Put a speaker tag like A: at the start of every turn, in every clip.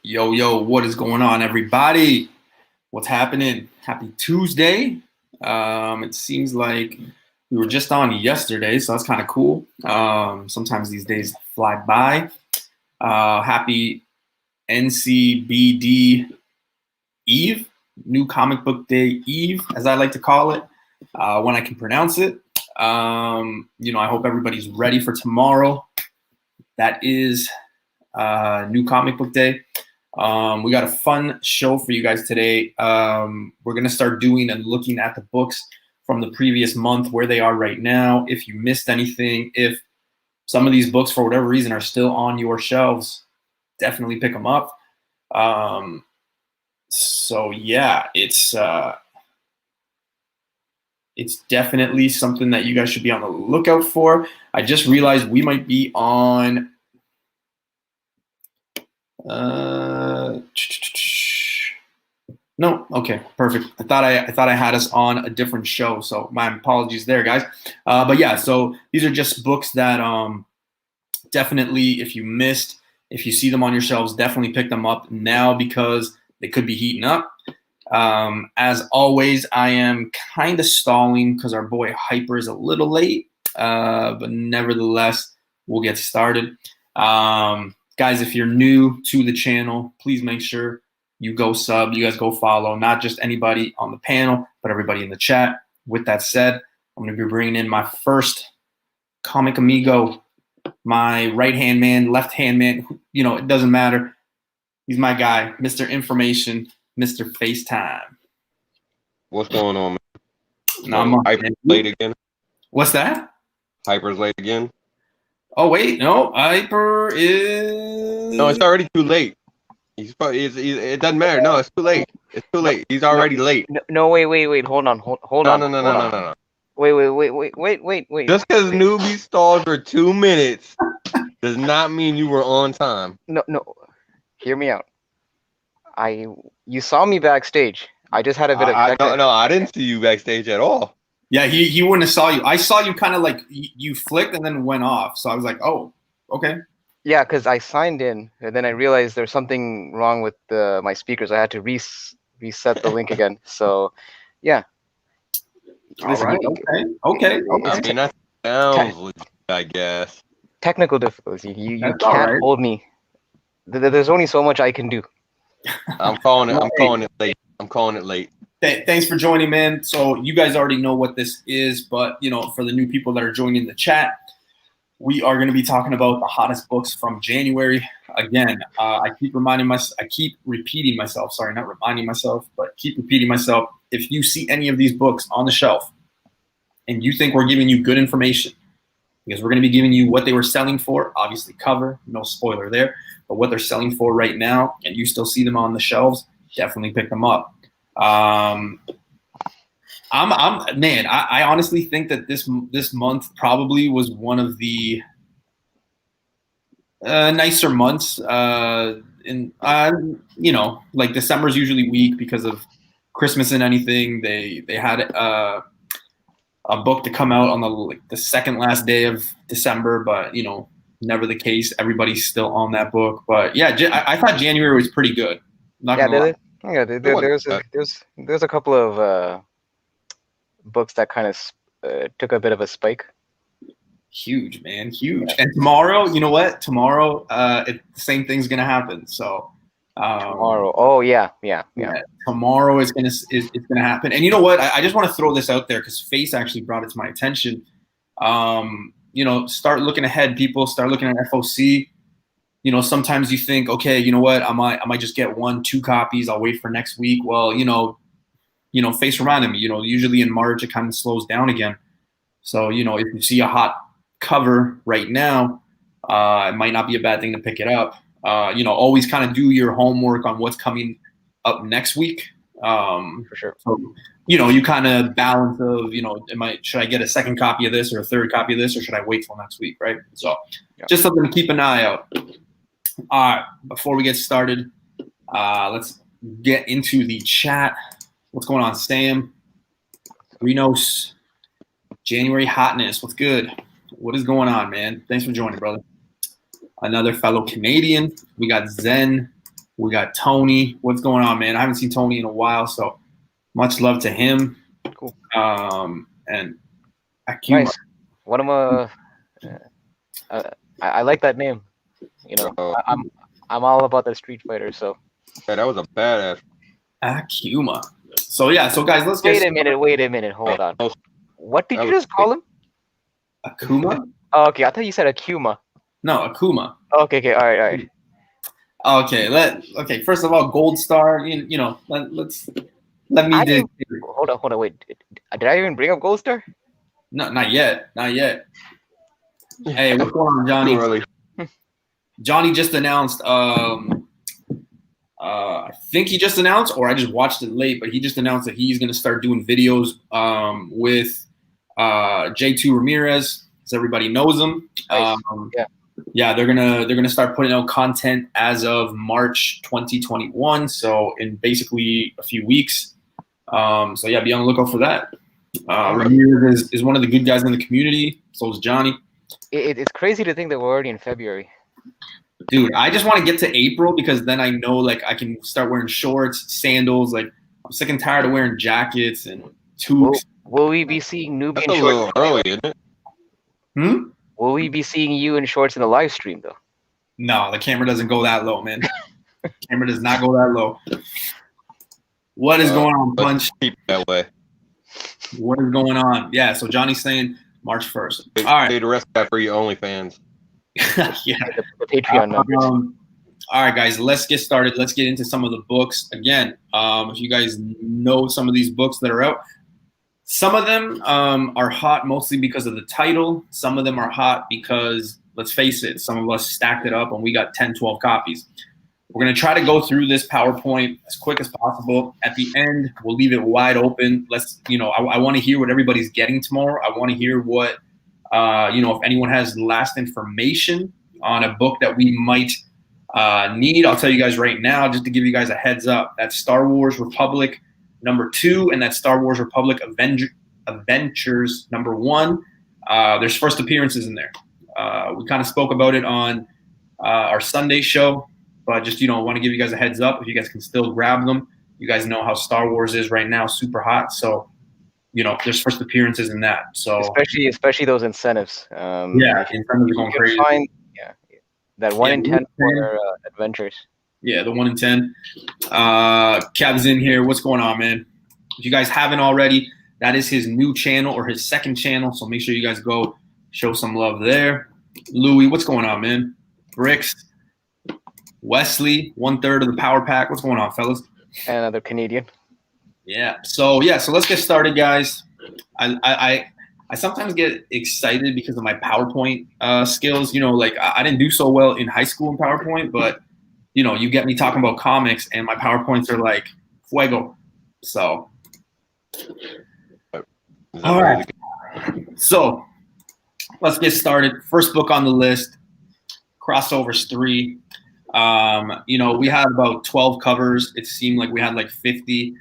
A: Yo, yo, what is going on, everybody? What's happening? Happy Tuesday. It seems like we were just on yesterday, so that's kind of cool. Sometimes these days fly by. Happy NCBD Eve, New Comic Book Day Eve, as I like to call it, when I can pronounce it. I hope everybody's ready for tomorrow. That is New Comic Book Day. We got a fun show for you guys today. We're going to start doing and looking at the books from the previous month, where they are right now. If you missed anything, if some of these books, for whatever reason, are still on your shelves, definitely pick them up. So yeah, it's definitely something that you guys should be on the lookout for. I just realized we might be on no, okay, perfect. I thought I had us on a different show, so my apologies there, guys. But yeah, so these are just books that definitely, if you see them on your shelves, definitely pick them up now because they could be heating up. As always, I am kind of stalling because our boy Hyper is a little late, but nevertheless, we'll get started. Guys, if you're new to the channel, please make sure you go sub, you guys go follow, not just anybody on the panel, but everybody in the chat. With that said, I'm going to be bringing in my first comic amigo, my right-hand man, left-hand man, it doesn't matter. He's my guy, Mr. Information, Mr. FaceTime.
B: What's going on, man?
A: No,
B: Hyper's late again?
A: What's that?
B: Hyper's late again?
A: Oh, wait, no, Hyper is...
B: No, it's already too late. It doesn't matter. No, it's too late. It's too late. He's already late.
C: No, wait. Hold on.
B: No.
C: Wait.
B: Just because newbie stalls for 2 minutes does not mean you were on time.
C: No. Hear me out. You saw me backstage. I just had a bit of technical...
B: No, I didn't see you backstage at all.
A: Yeah, he wouldn't have saw you. I saw you kind of like you flicked and then went off. So I was like, oh, okay.
C: Yeah, because I signed in and then I realized there's something wrong with my speakers. I had to reset the link again. So, yeah.
A: Listen, all right. Okay.
B: I mean, that sounds legit, I guess.
C: Technical difficulty. You can't hold me. There's only so much I can do.
B: I'm calling it late. I'm calling it late.
A: Thanks for joining, man. So you guys already know what this is, but for the new people that are joining the chat, we are going to be talking about the hottest books from January. Again, I keep repeating myself. Sorry, not reminding myself, but keep repeating myself. If you see any of these books on the shelf and you think we're giving you good information, because we're going to be giving you what they were selling for, obviously cover, no spoiler there, but what they're selling for right now, and you still see them on the shelves, definitely pick them up. I honestly think that this month probably was one of the nicer months. Like December's usually weak because of Christmas and anything. They had a book to come out on the second last day of December, but never the case. Everybody's still on that book. But yeah, I thought January was pretty good.
C: There's a couple of books that kind of took a bit of a spike.
A: Huge, man, huge. And tomorrow, you know what? Tomorrow, the same thing's gonna happen. So
C: tomorrow, oh yeah.
A: Tomorrow is gonna happen. And you know what? I just want to throw this out there because Face actually brought it to my attention. Start looking ahead, people. Start looking at FOC. Sometimes you think, okay, you know what? I might just get 1-2 copies. I'll wait for next week. Well, Face reminded me. Usually in March it kind of slows down again. So if you see a hot cover right now, it might not be a bad thing to pick it up. Always kind of do your homework on what's coming up next week.
C: For sure.
A: So, you kind of balance of, should I get a second copy of this or a third copy of this, or should I wait till next week, right? So just something to keep an eye out. All right, before we get started, let's get into the chat. What's going on, Sam? Renos, January hotness. What's good? What is going on, man? Thanks for joining, brother. Another fellow Canadian. We got Zen We got Tony. What's going on, man? I haven't seen Tony in a while, so much love to him.
C: Cool.
A: And Akuma.
C: Nice. One of I like that name. You know, I'm all about the Street Fighter. So.
B: Yeah, that was a badass.
A: Akuma. So yeah, so guys, let's get.
C: Wait a minute. Hold on. What did you just call him?
A: Akuma?
C: Oh, okay, I thought you said Akuma.
A: No, Akuma.
C: Okay, all right.
A: Okay, first of all, Gold Star. You know, let me dig.
C: Hold on. Wait, did I even bring up Gold Star?
A: No, not yet. Hey, what's going on, Johnny?
B: Really?
A: Johnny just announced. I think he just announced, or I just watched it late, but he just announced that he's going to start doing videos with J2 Ramirez, as everybody knows him.
C: Nice.
A: Yeah, they're gonna start putting out content as of March 2021. So in basically a few weeks. So yeah, be on the lookout for that. Ramirez is one of the good guys in the community. So is Johnny.
C: It's crazy to think that we're already in February.
A: Dude, I just want to get to April because then I know like I can start wearing shorts, sandals. Like I'm sick and tired of wearing jackets and toques.
C: Will we be seeing Nubian
B: That's a
C: shorts?
B: little early, isn't it?
C: Will we be seeing you in shorts in the live stream though?
A: No, the camera doesn't go that low, man. Camera does not go that low. What is going on, Punch?
B: Keep it that way.
A: What is going on? Yeah, so Johnny's saying March 1st. All right.
B: Say the rest of that for your OnlyFans.
A: Yeah.
C: The Patreon members.
A: All right, guys, let's get started. Let's get into some of the books. Again, if you guys know some of these books that are out, some of them are hot mostly because of the title. Some of them are hot because, let's face it, some of us stacked it up and we got 10, 12 copies. We're going to try to go through this PowerPoint as quick as possible. At the end, we'll leave it wide open. I want to hear what everybody's getting tomorrow. I want to hear what, if anyone has last information on a book that we might need. I'll tell you guys right now, just to give you guys a heads up. That's Star Wars Republic #2, and that's Star Wars Republic Adventures #1. There's first appearances in there. We kind of spoke about it on our Sunday show. But just, want to give you guys a heads up. If you guys can still grab them, you guys know how Star Wars is right now, super hot. So, there's first appearances in that. So
C: especially those incentives.
A: Yeah, incentives are going crazy.
C: That 1 in 10 for adventures.
A: Yeah, the 1 in 10. Kev's in here. What's going on, man? If you guys haven't already, that is his new channel or his second channel. So make sure you guys go show some love there. Louis, what's going on, man? Bricks. Wesley, 1/3 of the Power Pack. What's going on, fellas?
C: Another Canadian.
A: Yeah. So let's get started, guys. I sometimes get excited because of my PowerPoint skills. I didn't do so well in high school in PowerPoint, but you get me talking about comics, and my PowerPoints are like fuego. So, all right. So let's get started. First book on the list, Crossovers 3. We had about 12 covers. It seemed like we had like 50.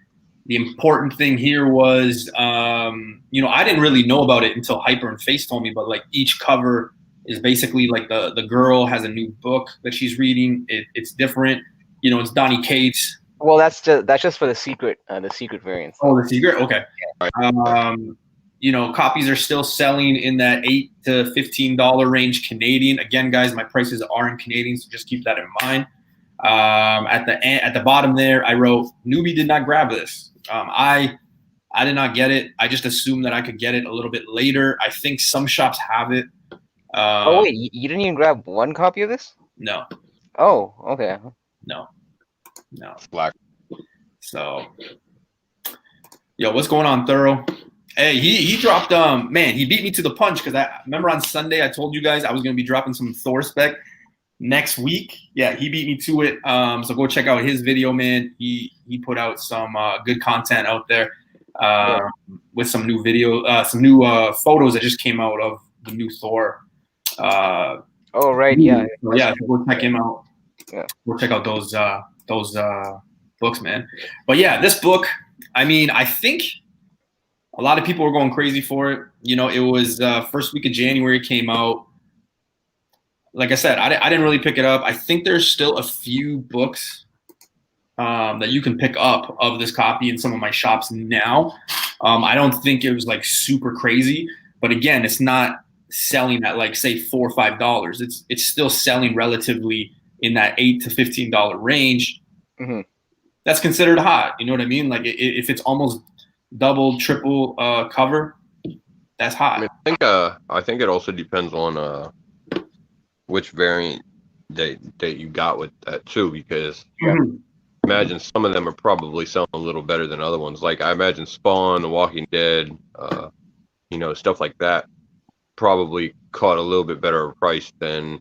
A: The important thing here was, I didn't really know about it until Hyper and Face told me, but like each cover is basically like the girl has a new book that she's reading. It's different. It's Donny Cates.
C: Well, that's just for the secret variants.
A: Oh, the secret? Okay. Copies are still selling in that $8 to $15 range Canadian. Again, guys, my prices are in Canadian, so just keep that in mind. At the bottom there, I wrote, "Newbie did not grab this." I did not get it. I just assumed that I could get it a little bit later. I think some shops have it.
C: Wait, you didn't even grab one copy of this?
A: No.
C: Oh, okay.
A: No.
B: Black.
A: So, yo, what's going on, Thorough? Hey, he dropped he beat me to the punch because I remember on Sunday I told you guys I was gonna be dropping some Thor spec next week. Yeah, he beat me to it. So go check out his video, man. He put out some good content out there with some new photos that just came out of the new Thor.
C: Oh right, yeah.
A: So, yeah, so go check him out.
C: Yeah,
A: go check out those books, man. But yeah, this book. I mean, I think a lot of people were going crazy for it. It was first week of January it came out. Like I said, I didn't really pick it up. I think there's still a few books that you can pick up of this copy in some of my shops now. I don't think it was like super crazy, but again, it's not selling at like say $4 or $5. It's still selling relatively in that $8 to $15 range.
C: Mm-hmm.
A: That's considered hot. You know what I mean? Like if it's almost double, triple cover, that's hot.
B: I think it also depends on which variant that you got with that too, because imagine some of them are probably selling a little better than other ones. Like I imagine Spawn, The Walking Dead, stuff like that probably caught a little bit better price than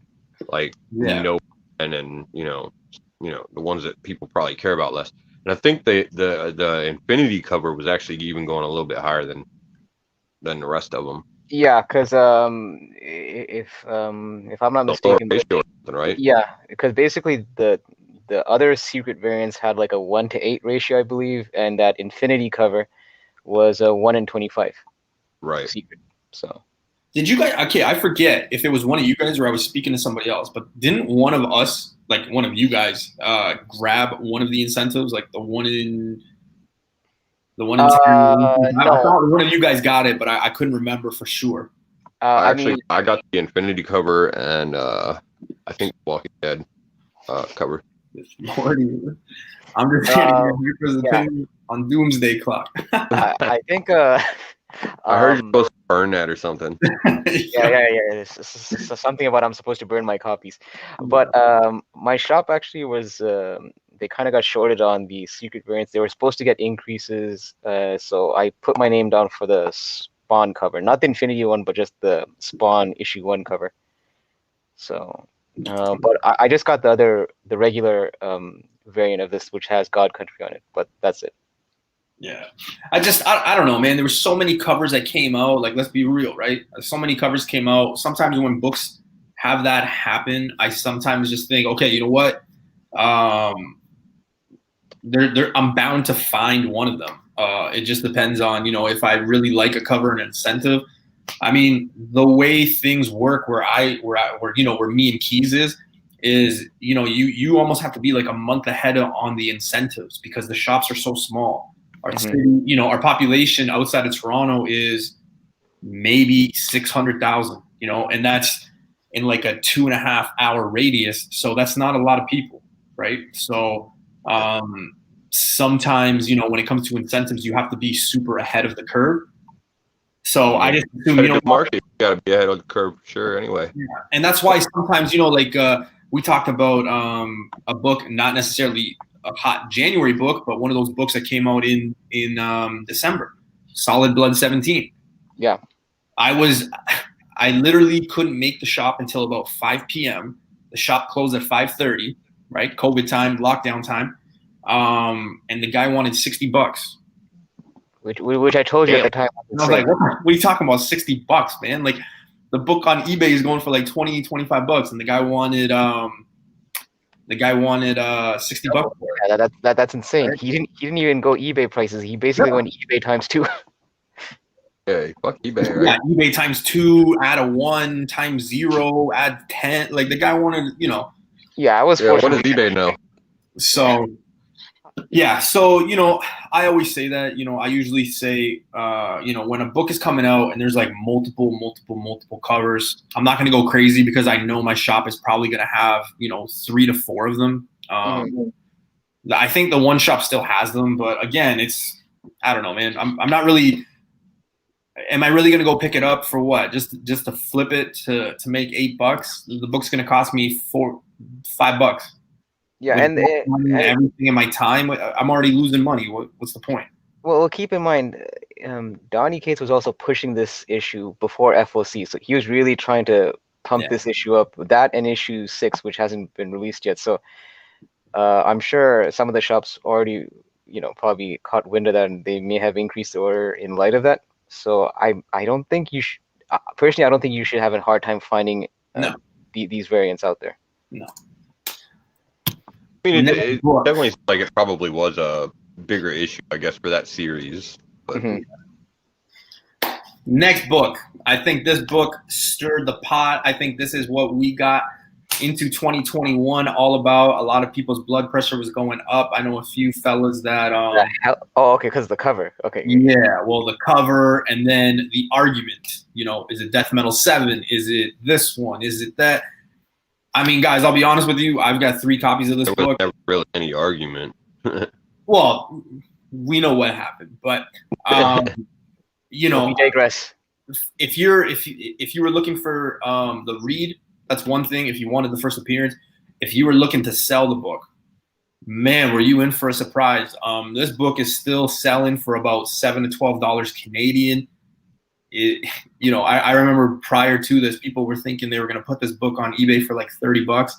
B: like No and the ones that people probably care about less. And I think the Infinity cover was actually even going a little bit higher than the rest of them.
C: Yeah, because if I'm not mistaken,
B: right?
C: Yeah, because basically the other secret variants had like a 1-to-8 ratio, I believe, and that Infinity cover was a 1 in 25.
B: Right.
C: Secret. So.
A: Did you guys? Okay, I forget if it was one of you guys or I was speaking to somebody else, but didn't one of us, like one of you guys, grab one of the incentives, like the one in 10?
C: No.
A: I thought one of you guys got it, but I couldn't remember for sure.
B: I got the Infinity cover and I think Walking Dead cover.
A: I'm just getting your opinion on Doomsday Clock.
C: I think.
B: I heard you're supposed to burn that or something.
C: Yeah. It's something about I'm supposed to burn my copies, but my shop actually was. They kind of got shorted on the secret variants. They were supposed to get increases, so I put my name down for the Spawn cover, not the Infinity one, but just the Spawn issue 1 cover. So, but I just got the regular variant of this, which has God Country on it. But that's it.
A: Yeah, I don't know, man. There were so many covers that came out. Like, let's be real, right? So many covers came out. Sometimes when books have that happen, I sometimes just think, okay, you know what? I'm bound to find one of them. It just depends on, if I really like a cover and incentive. I mean, the way things work where me and Keys is, you almost have to be like a month ahead on the incentives because the shops are so small. Our city, our population outside of Toronto is maybe 600,000, and that's in like a 2.5 hour radius. So that's not a lot of people, right? So sometimes, when it comes to incentives, you have to be super ahead of the curve. So I just assume,
B: market, you got to be ahead of the curve for sure anyway.
A: Yeah. And that's why sometimes, we talked about a book, not necessarily a hot January book, but one of those books that came out in December, Solid Blood 17.
C: Yeah.
A: I literally couldn't make the shop until about 5 p.m. The shop closed at 5:30, right? COVID time, lockdown time. And the guy wanted $60.
C: Which I told you at the time.
A: I was like, what are you talking about? $60, man? Like the book on eBay is going for like $20, $25, and the guy wanted $60 for it.
C: Yeah, that's insane.
A: Right?
C: He didn't even go eBay prices. He basically went eBay times 2.
B: Yeah, fuck eBay, right?
A: Yeah, eBay times 2, add a 1, times 0, add 10. Like the guy wanted,
C: Yeah, I was.
B: Yeah, what does eBay know?
A: So. Yeah, so I always say that. I usually say, when a book is coming out and there's like multiple covers, I'm not going to go crazy because I know my shop is probably going to have 3 to 4 of them. I think the one shop still has them, but again, I don't know, man. I'm not really. Am I really going to go pick it up for what? Just to flip it to make $8? The book's going to cost me $5.
C: Yeah, and
A: everything in my time, I'm already losing money. What's the point?
C: Well, keep in mind, Donny Cates was also pushing this issue before FOC, so he was really trying to pump this issue up. That and issue 6, which hasn't been released yet. So I'm sure some of the shops already, probably caught wind of that, and they may have increased the order in light of that. So I don't think you should. Personally, I don't think you should have a hard time finding these variants out there.
A: No.
B: I mean, it definitely like it probably was a bigger issue, I guess, for that series. But
A: Next book. I think this book stirred the pot. I think this is what we got into 2021 all about. A lot of people's blood pressure was going up. I know a few fellas that
C: oh, okay, because the cover. Okay.
A: Yeah, well, the cover and then the argument. You know, is it Death Metal 7? Is it this one? Is it that? I mean, guys, I'll be honest with you. I've got 3 copies of this
B: There was
A: book.
B: never really any argument.
A: Well, we know what happened, but you know,
C: we digress.
A: If you were looking for the read, that's one thing. If you wanted the first appearance, if you were looking to sell the book, man, were you in for a surprise? This book is still selling for about $7 to $12 Canadian. You know, I remember prior to this, people were thinking they were going to put this book on eBay for like $30.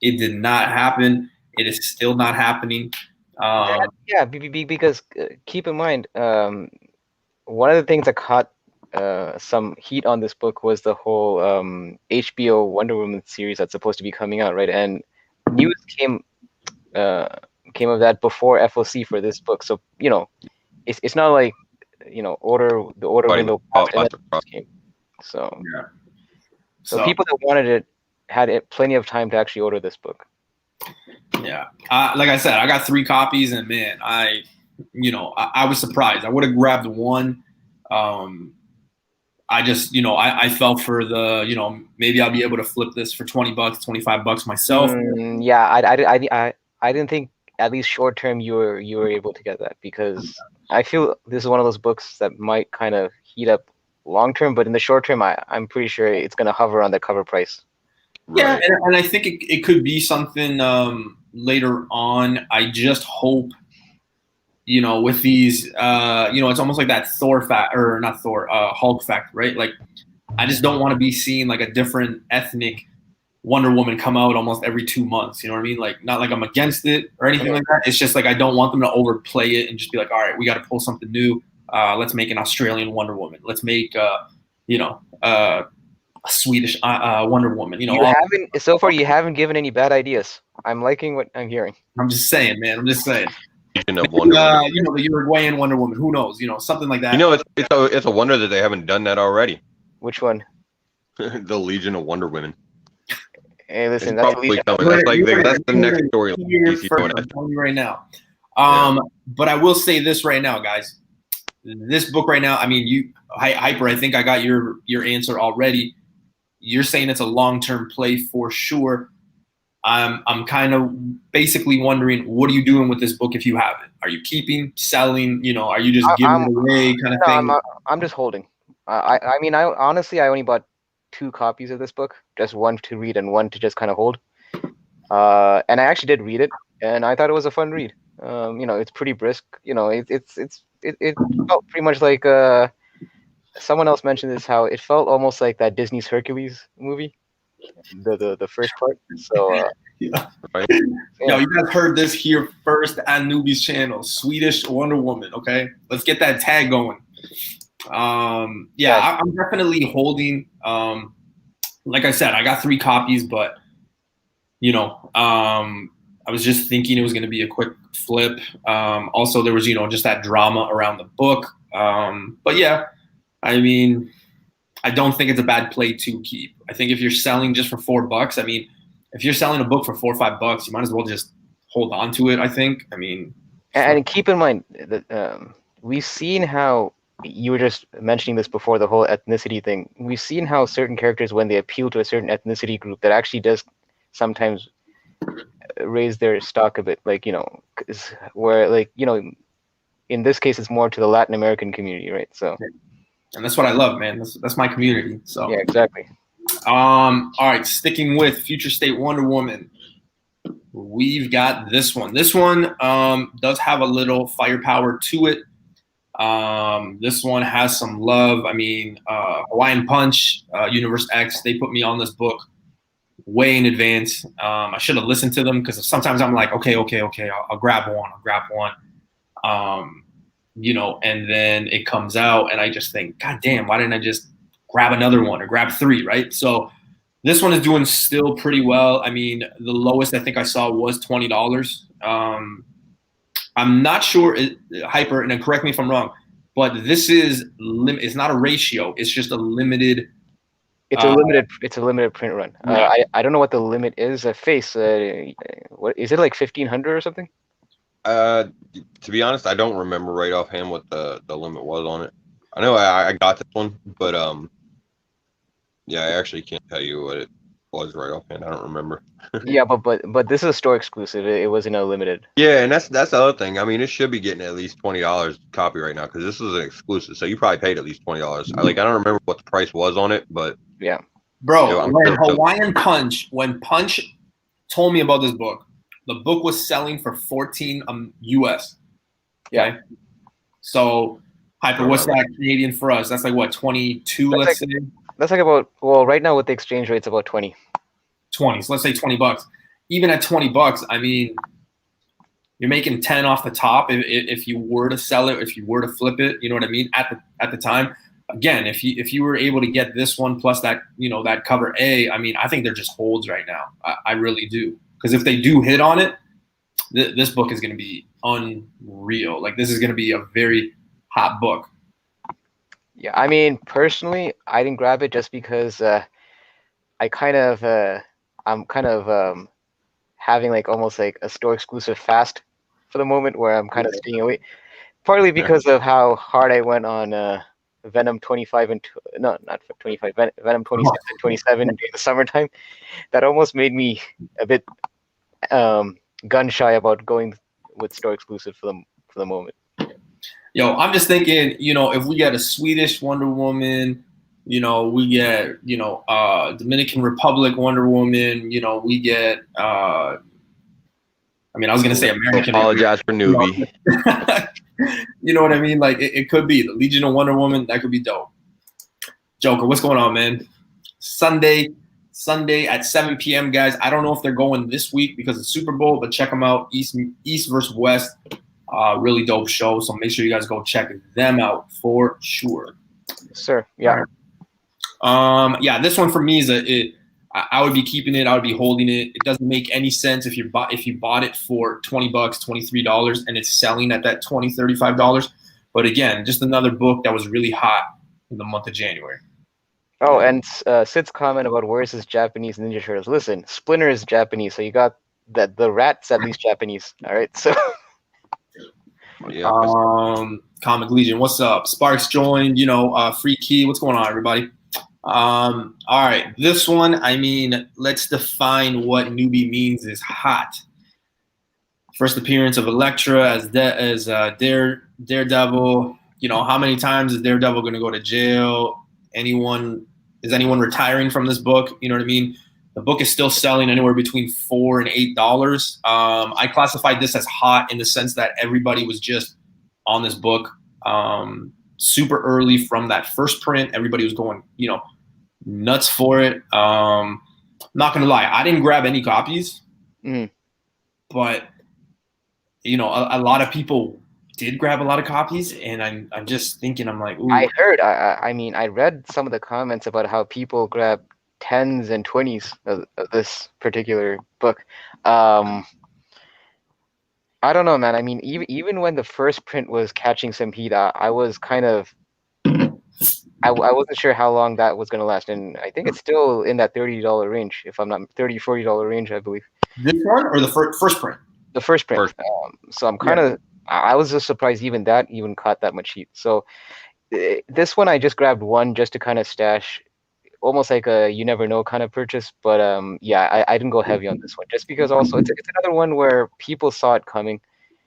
A: It did not happen. It is still not happening.
C: Because keep in mind, one of the things that caught some heat on this book was the whole HBO Wonder Woman series that's supposed to be coming out, right? And news came of that before FOC for this book, so you know, it's not like the order window came. So people that wanted it had plenty of time to actually order this book.
A: Yeah, like I said, I got 3 copies, and man, I was surprised. I would have grabbed one. I just, I felt for the, maybe I'll be able to flip this for $20, $25 myself.
C: I didn't think at least short term you were able to get that, because I feel this is one of those books that might kind of heat up long term, but in the short term, I'm pretty sure it's going to hover on the cover price.
A: Yeah, and I think it could be something later on. I just hope, with these, it's almost like that Hulk fact, right? Like, I just don't want to be seeing like a different ethnic Wonder Woman come out almost every 2 months. You know what I mean? Like, not like I'm against it or anything like that. It's just like I don't want them to overplay it and just be like, all right, we got to pull something new. Let's make an Australian Wonder Woman. Let's make, a Swedish Wonder Woman.
C: So far you haven't given any bad ideas. I'm liking what I'm hearing.
A: I'm just saying, man. I'm just saying.
B: Of Wonder Woman.
A: The Uruguayan Wonder Woman. Who knows? Something like that.
B: It's a wonder that they haven't done that already.
C: Which one?
B: The Legion of Wonder Women.
C: Hey, listen,
B: that's probably coming. That's the next story.
A: I'm telling you right now. But I will say this right now, guys. This book right now. I mean, Hyper. I think I got your answer already. You're saying it's a long-term play for sure. I'm kind of basically wondering, what are you doing with this book if you have it? Are you keeping, selling? Are you just giving it away kind of thing?
C: I'm just holding. I mean, I honestly only bought 2 copies of this book, just one to read and one to just kind of hold. And I actually did read it, and I thought it was a fun read. It's pretty brisk. It felt pretty much like someone else mentioned this, how it felt almost like that Disney's Hercules movie, the first part. So
A: yeah. Yo, you guys heard this here first at Newbie's channel. Swedish Wonder Woman. Okay, let's get that tag going. I'm definitely holding. Like I said, I got 3 copies, but I was just thinking it was going to be a quick flip. Also, there was just that drama around the book. But yeah, I mean, I don't think it's a bad play to keep. I think if you're selling just for $4, I mean, if you're selling a book for $4 or $5, you might as well just hold on to it. I think. I mean,
C: and keep in mind that we've seen how you were just mentioning this before, the whole ethnicity thing. We've seen how certain characters, when they appeal to a certain ethnicity group, that actually does sometimes raise their stock a bit. Like where in this case, it's more to the Latin American community, right? So.
A: And that's what I love, man. That's my community. So
C: yeah, exactly.
A: All right, sticking with Future State Wonder Woman, we've got this one. This one does have a little firepower to it. This one has some love. I mean, Hawaiian Punch, Universe X, they put me on this book way in advance. I should have listened to them, because sometimes I'm like, okay, I'll grab one. And then it comes out and I just think, God damn, why didn't I just grab another one or grab 3, right? So this one is doing still pretty well. I mean, the lowest I think I saw was $20. I'm not sure, Hyper, and correct me if I'm wrong, but this is it's not a ratio. It's just a limited
C: It's a limited. It's a limited print run.
A: Yeah.
C: I don't know what the limit is. Face. What is it, like 1,500 or something?
B: To be honest, I don't remember right offhand what the limit was on it. I know I got this one, but yeah, I actually can't tell you what it was right offhand. I don't remember.
C: Yeah, but this is a store exclusive. It wasn't a limited.
B: Yeah, and that's the other thing. I mean, it should be getting at least $20 copy right now because this is an exclusive. So you probably paid at least $20. I don't remember what the price was on it, but
C: Yeah.
A: Bro, when Hawaiian Punch, when Punch told me about this book, the book was selling for 14 US. Okay.
C: Yeah.
A: So Hyper, what's that Canadian for us? That's like what, 22, let's say?
C: That's like about, well, right now with the exchange rate, it's about 20.
A: 20. So let's say $20. Even at $20, I mean, you're making 10 off the top if you were to sell it, if you were to flip it, you know what I mean? At the time. Again, if you were able to get this one plus that, you know, that cover A, I mean, I think they're just holds right now. I really do. Because if they do hit on it, this book is going to be unreal. Like, this is going to be a very hot book.
C: Yeah, I mean, personally, I didn't grab it just because I'm kind of having like almost like a store exclusive fast for the moment, where I'm kind of staying away. Partly because of how hard I went on Venom 25 and no, not 25, Venom 26 and 27 during the summertime. That almost made me a bit gun shy about going with store exclusive for the moment.
A: Yo, I'm just thinking, you know, if we get a Swedish Wonder Woman, you know, we get, you know, Dominican Republic Wonder Woman, you know, we get, I mean, I was gonna say American.
B: Apologize for newbie.
A: You know what I mean? Like, it could be the Legion of Wonder Woman. That could be dope. Joker, what's going on, man? Sunday at 7 p.m., guys. I don't know if they're going this week because it's Super Bowl, but check them out. East versus West. Really dope show. So make sure you guys go check them out for sure.
C: Sir, yeah.
A: Yeah, this one for me is I would be keeping it. I would be holding it. It doesn't make any sense if you bought it for $20, $23, and it's selling at that $20, $35. But again, just another book that was really hot in the month of January.
C: Oh, and Sid's comment about where's his Japanese Ninja Turtles. Listen, Splinter is Japanese, so you got that. The Rat's at least Japanese. All right, so.
B: Yeah.
A: Comic Legion, what's up? Sparks joined. You know, Free Key. What's going on, everybody? All right, this one, I mean, let's define what newbie means is hot. First appearance of Elektra as Daredevil. You know, how many times is Daredevil going to go to jail? Is anyone retiring from this book? You know what I mean? The book is still selling anywhere between $4 and $8. I classified this as hot in the sense that everybody was just on this book super early from that first print. Everybody was going, you know, nuts for it. Not gonna lie, I didn't grab any copies, but you know, a lot of people did grab a lot of copies, and I'm just thinking, I'm like, ooh.
C: I heard. I mean, I read some of the comments about how people grab 10s and 20s of this particular book. I don't know, man. I mean, even when the first print was catching some heat, I was kind of. I wasn't sure how long that was going to last, and I think it's still in that $30 range, if I'm not $30-$40 range, I believe.
A: This one or the first print?
C: The first print. So I'm kind of. I was just surprised even caught that much heat. So this one I just grabbed one just to kind of stash, almost like a you never know kind of purchase. But yeah, I didn't go heavy on this one just because also it's another one where people saw it coming.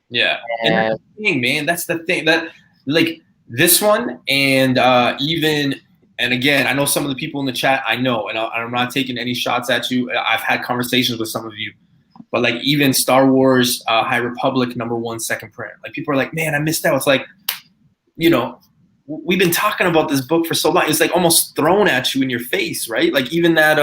A: Yeah, and that's the thing, man. That's the thing that like. This one and and again, I know some of the people in the chat, I know, and I'm not taking any shots at you. I've had conversations with some of you, but like even Star Wars High Republic #1 second print, like people are like, man, I missed out. It's like, you know, we've been talking about this book for so long. It's like almost thrown at you in your face, right? Like even that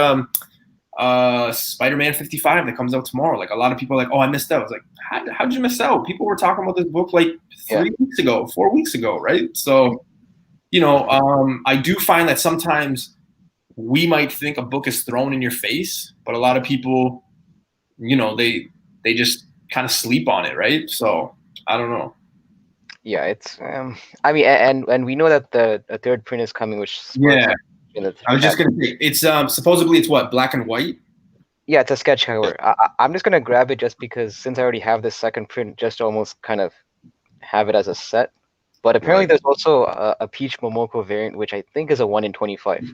A: Spider-Man 55 that comes out tomorrow. Like a lot of people are like, oh, I missed out. I was like, how did you miss out? People were talking about this book like 4 weeks ago, right? So, you know, I do find that sometimes we might think a book is thrown in your face, but a lot of people, you know, they just kind of sleep on it, right? So I don't know.
C: Yeah, it's I mean, and we know that the third print is coming, which
A: I was just gonna say it's supposedly it's what, black and white.
C: Yeah, it's a sketch cover. I'm just gonna grab it just because since I already have this second print, just to almost kind of have it as a set. But apparently, there's also a Peach Momoko variant, which I think is a 1 in 25,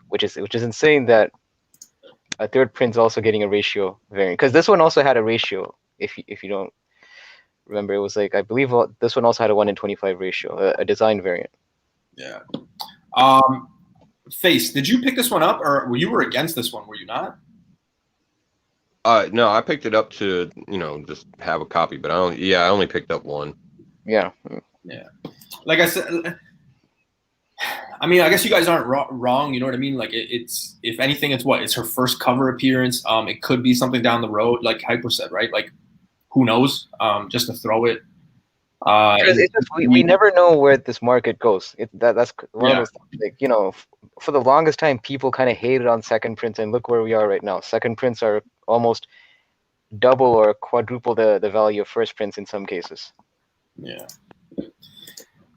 C: which is insane that a third print's also getting a ratio variant. Because this one also had a ratio. If you don't remember, it was like I believe this one also had a 1 in 25 ratio, a design variant.
A: Yeah. Face, did you pick this one up, or you were against this one? Were you not?
B: No, I picked it up to just have a copy, but I only picked up one.
C: Yeah.
A: Yeah. Like I said, I mean, I guess you guys aren't wrong. You know what I mean? Like it's if anything, it's her first cover appearance. It could be something down the road, like Hyper said, right? Like who knows? Just to throw it.
C: We never know where this market goes. That's one of those things, like, for the longest time, people kind of hated on second prints, and look where we are right now. Second prints are almost double or quadruple the value of first prints in some cases.
A: Yeah.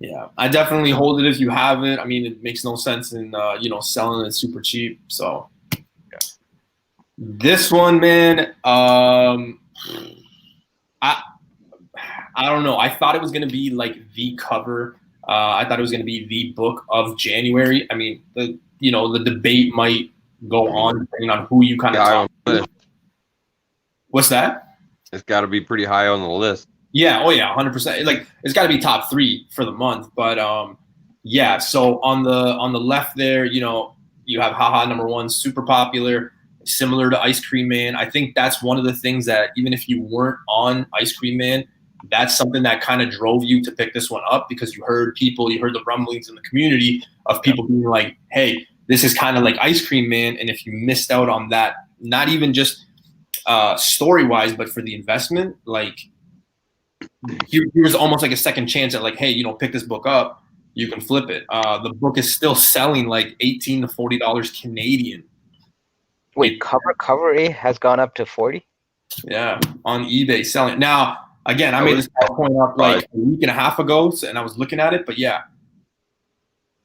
A: Yeah, I definitely hold it if you have it. I mean, it makes no sense in selling it super cheap. So this one, man, I don't know. I thought it was gonna be like the cover. I thought it was gonna be the book of January. I mean, the debate might go on depending on who you kind of talk to. What's that?
B: It's got to be pretty high on the list.
A: Yeah, 100%. Like it's got to be top 3 for the month. But yeah. So on the left there, you have Haha #1, super popular, similar to Ice Cream Man. I think that's one of the things that even if you weren't on Ice Cream Man, that's something that kind of drove you to pick this one up because you heard the rumblings in the community of people being like, hey, this is kind of like Ice Cream Man, and if you missed out on that, not even just story-wise, but for the investment, like. Here's almost like a second chance at like, hey, pick this book up, you can flip it. The book is still selling like $18 to $40 Canadian.
C: Wait, cover A has gone up to 40?
A: Yeah, on eBay selling. Now, again, I made this point up like a week and a half ago, and I was looking at it, but yeah.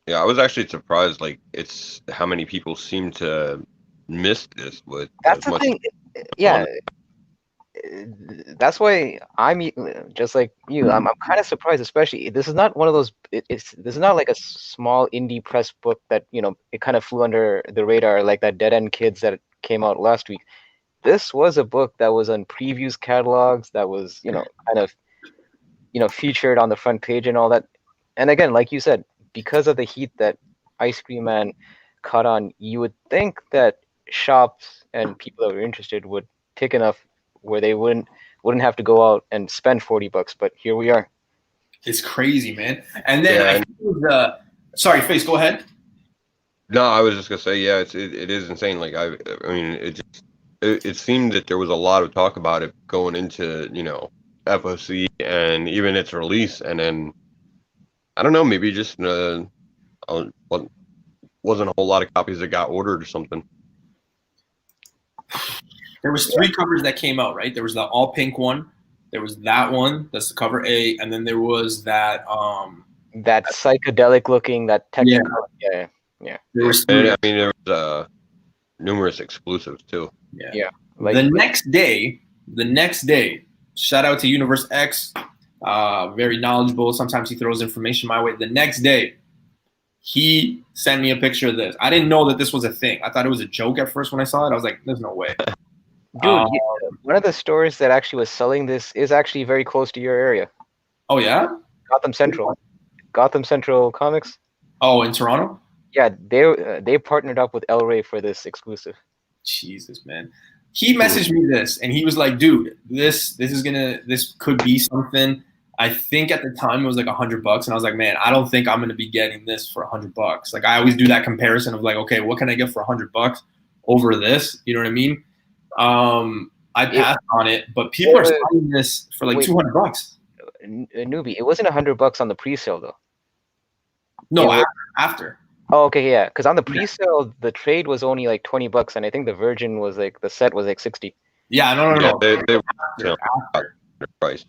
B: Yeah, I was actually surprised. Like, it's how many people seem to miss this with.
C: That's the thing. Yeah. That's why I'm just like you. I'm kind of surprised, especially this is not one of those. This is not like a small indie press book that it kind of flew under the radar like that Dead End Kids that came out last week. This was a book that was on previews catalogs, that was kind of featured on the front page and all that. And again, like you said, because of the heat that Ice Cream Man caught on, you would think that shops and people that were interested would pick enough where they wouldn't have to go out and spend $40, but here we are.
A: It's crazy, man. And then sorry, Face, go ahead.
B: No, I was just gonna say, yeah, it is insane. Like I mean, it seemed that there was a lot of talk about it going into FOC and even its release, and then I don't know, maybe just wasn't a whole lot of copies that got ordered or something.
A: There was 3 covers that came out, right? There was the all pink one. There was that one. That's the cover A, and then there was that
C: that psychedelic looking, that technical. Yeah.
A: There was 3.
B: I mean, there was numerous exclusives too.
C: Yeah.
A: Like the next day, shout out to Universe X, very knowledgeable. Sometimes he throws information my way. The next day, he sent me a picture of this. I didn't know that this was a thing. I thought it was a joke at first when I saw it. I was like, "There's no way."
C: Dude, one of the stores that actually was selling this is actually very close to your area.
A: Oh, yeah?
C: Gotham Central Comics.
A: Oh, in Toronto?
C: Yeah, they partnered up with El Rey for this exclusive.
A: Jesus, man. He messaged me this, and he was like, dude, this could be something. I think at the time it was like $100, and I was like, man, I don't think I'm going to be getting this for $100. Like, I always do that comparison of like, okay, what can I get for $100 over this? You know what I mean? I passed on it, but people are selling this for like $200.
C: Newbie, it wasn't $100 on the pre-sale though.
A: No, after.
C: Oh, okay, yeah. Because on the pre-sale, the trade was only like $20, and I think the Virgin was like the set was like $60.
A: Yeah, no.
B: They were after price.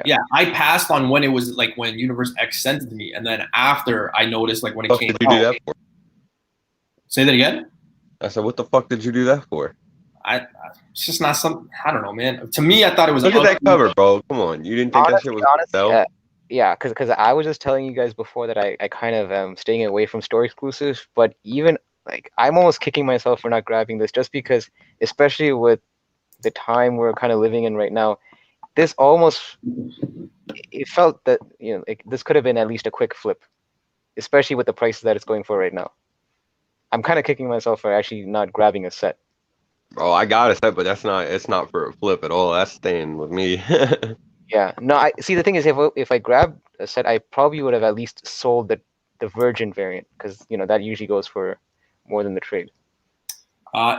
A: Yeah, I passed on when it was like when Universe X sent it to me, and then after I noticed like when it came
B: out. Did you do that for?
A: Say that again.
B: I said, what the fuck did you do that for?
A: It's just not something. I don't know, man. To me, I thought it was.
B: Look at that cover, bro. Come on, you didn't think that shit was
C: honestly, yeah, because I was just telling you guys before that I kind of am staying away from store exclusives, but even like I'm almost kicking myself for not grabbing this just because, especially with the time we're kind of living in right now, this almost it felt that like this could have been at least a quick flip, especially with the prices that it's going for right now. I'm kind of kicking myself for actually not grabbing a set.
B: Bro, I got a set, but it's not for a flip at all. That's staying with me.
C: Yeah, no, I see. The thing is, if I grabbed a set, I probably would have at least sold the Virgin variant because that usually goes for more than the trade.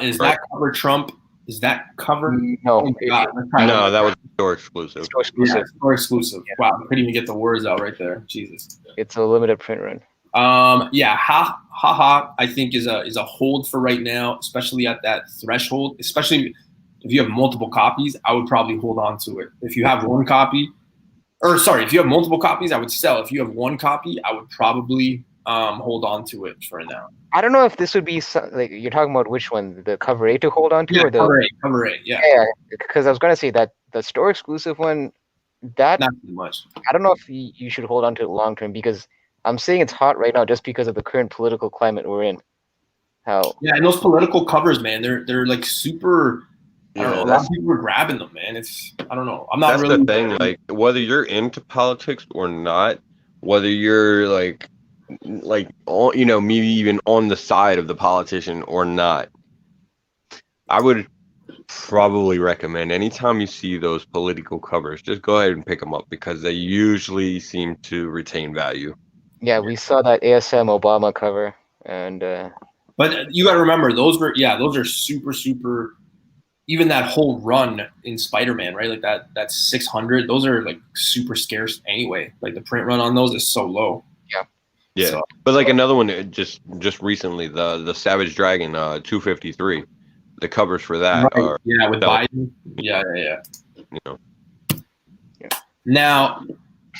A: Is that cover Trump? Is that cover?
C: No,
B: no, that was store exclusive.
C: Store exclusive.
A: Yeah, store exclusive. Yeah. Wow, I couldn't even get the words out right there. Jesus.
C: It's a limited print run.
A: Yeah, ha. I think is a hold for right now, especially at that threshold. Especially if you have multiple copies, I would probably hold on to it. If you have one copy, if you have multiple copies, I would sell. If you have one copy, I would probably hold on to it for now.
C: I don't know if this would be like you're talking about which one, the cover A to hold on to, or the
A: cover A, yeah.
C: Yeah, because I was gonna say that the store exclusive one, that
A: not too much.
C: I don't know if you should hold on to it long term because I'm saying it's hot right now just because of the current political climate we're in.
A: Yeah, and those political covers, man, they're like super. I don't know. A lot of people are grabbing them, man. I don't know. I'm not
B: that's
A: really.
B: That's the thing. Like, whether you're into politics or not, whether you're like on, maybe even on the side of the politician or not, I would probably recommend anytime you see those political covers, just go ahead and pick them up because they usually seem to retain value.
C: Yeah, we saw that ASM Obama cover, and
A: but you got to remember those are super. Even that whole run in Spider-Man, right? Like that's 600. Those are like super scarce anyway. Like the print run on those is so low.
B: Yeah. So, but like another one just recently, the Savage Dragon 253, the covers for that are
A: with Biden. Yeah. Now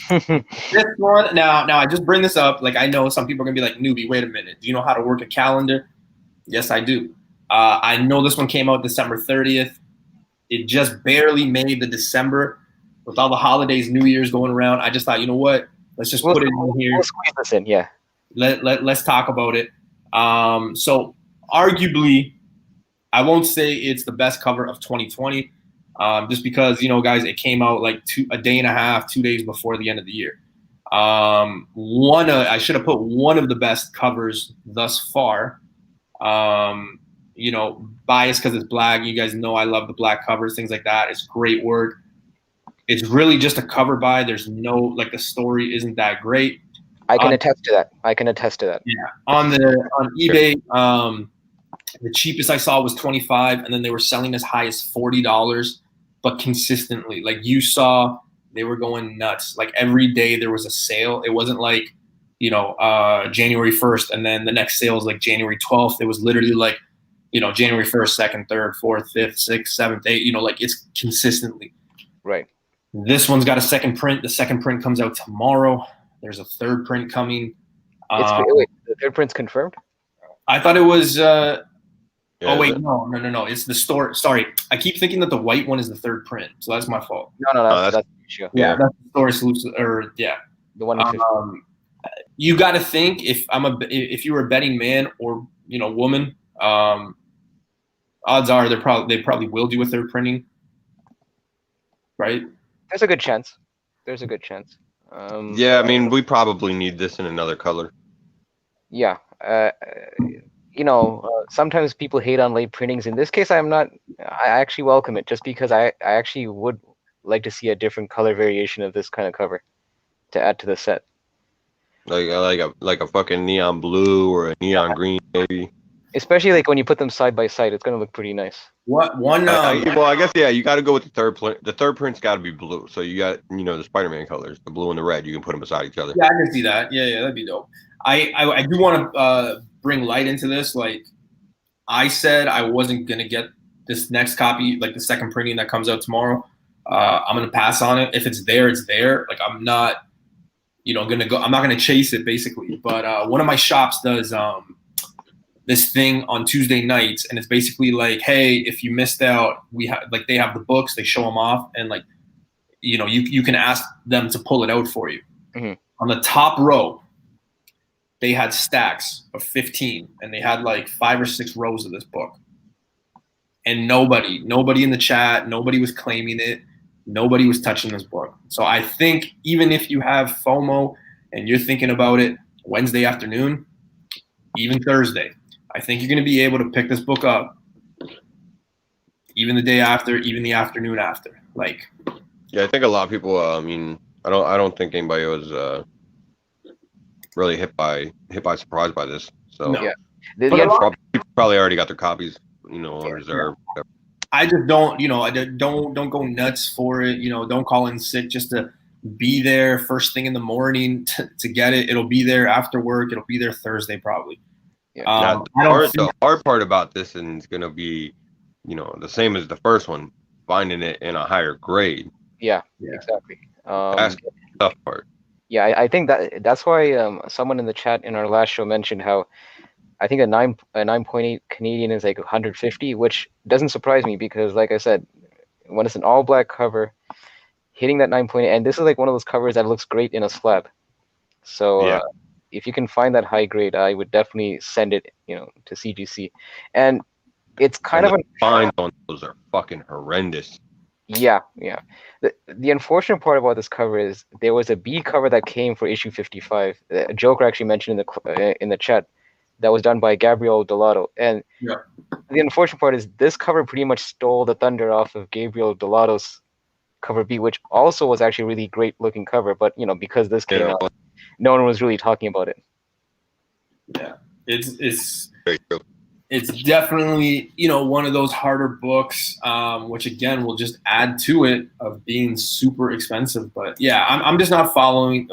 A: this one now I just bring this up. Like I know some people are gonna be like, newbie, wait a minute. Do you know how to work a calendar? Yes, I do. I know this one came out December 30th. It just barely made the December with all the holidays, New Year's going around. I just thought, you know what? Let's just put it in here.
C: We'll squeeze this in, yeah.
A: Let's talk about it. So arguably, I won't say it's the best cover of 2020, just because, guys, it came out like a day and a half, 2 days before the end of the year. I should have put one of the best covers thus far. Biased because it's black. You guys know I love the black covers, things like that. It's great work. It's really just a cover buy. There's no, the story isn't that great.
C: I can attest to that.
A: Yeah. On eBay, the cheapest I saw was $25, and then they were selling as high as $40, but consistently. Like you saw, they were going nuts. Like every day there was a sale. It wasn't like, January 1st, and then the next sale is like January 12th. It was literally like, January 1st, 2nd, 3rd, 4th, 5th, 6th, 7th, 8th, it's consistently.
C: Right.
A: This one's got a second print. The second print comes out tomorrow. There's a third print coming.
C: Wait, the third print's confirmed?
A: I thought it was no. It's the store. Sorry. I keep thinking that the white one is the third print. So that's my fault.
C: No, that's the issue.
A: Yeah, that's the store exclusive, or yeah.
C: The one
A: you got to think if you were a betting man or woman, odds are they probably will do a third printing, right?
C: There's a good chance.
B: Yeah, I mean, we probably need this in another color.
C: Yeah. Sometimes people hate on late printings. In this case, I actually welcome it just because I actually would like to see a different color variation of this kind of cover to add to the set.
B: Like a fucking neon blue or a neon green, maybe.
C: Especially like when you put them side by side, it's gonna look pretty nice.
A: What one?
B: Well, I guess you got to go with the third print. The third print's got to be blue. So you got the Spider-Man colors, the blue and the red. You can put them beside each other.
A: Yeah, I can see that. Yeah, that'd be dope. I do want to bring light into this. Like I said, I wasn't gonna get this next copy, like the second printing that comes out tomorrow. I'm gonna pass on it. If it's there, it's there. Like I'm not, I'm not gonna chase it basically. But one of my shops does this thing on Tuesday nights, and it's basically like, hey, if you missed out, we have like they have the books, they show them off, and like you can ask them to pull it out for you.
C: Mm-hmm.
A: On the top row, they had stacks of 15, and they had like 5 or 6 rows of this book. And nobody in the chat, nobody was claiming it. Nobody was touching this book. So I think even if you have FOMO and you're thinking about it Wednesday afternoon, even Thursday, I think you're going to be able to pick this book up even the day after, even the afternoon after. Like,
B: yeah, I think a lot of people. I mean, I don't think anybody was really hit by surprise by this. So
A: no.
B: Yeah, people probably already got their copies, on reserve.
A: Yeah. I just don't, don't go nuts for it. Don't call in sick just to be there first thing in the morning to get it. It'll be there after work. It'll be there Thursday probably.
B: Yeah. The hard part about this is going to be, the same as the first one, finding it in a higher grade.
C: Yeah. Exactly.
B: That's the tough part.
C: Yeah, I think that's why someone in the chat in our last show mentioned how I think a 9.8 Canadian is like 150, which doesn't surprise me because, like I said, when it's an all black cover, hitting that 9.8, and this is like one of those covers that looks great in a slab. So if you can find that high grade, I would definitely send it, to CGC. And it's kind of
B: fines on those are fucking horrendous.
C: Yeah. The unfortunate part about this cover is there was a B cover that came for issue 55. Joker actually mentioned in the chat that was done by Gabriel Delato. And the unfortunate part is this cover pretty much stole the thunder off of Gabriel Delato's cover B, which also was actually a really great looking cover. But because this came out, no one was really talking about it.
A: Yeah, it's
B: very true.
A: It's definitely, one of those harder books, which again will just add to it of being super expensive. But yeah, I'm just not falling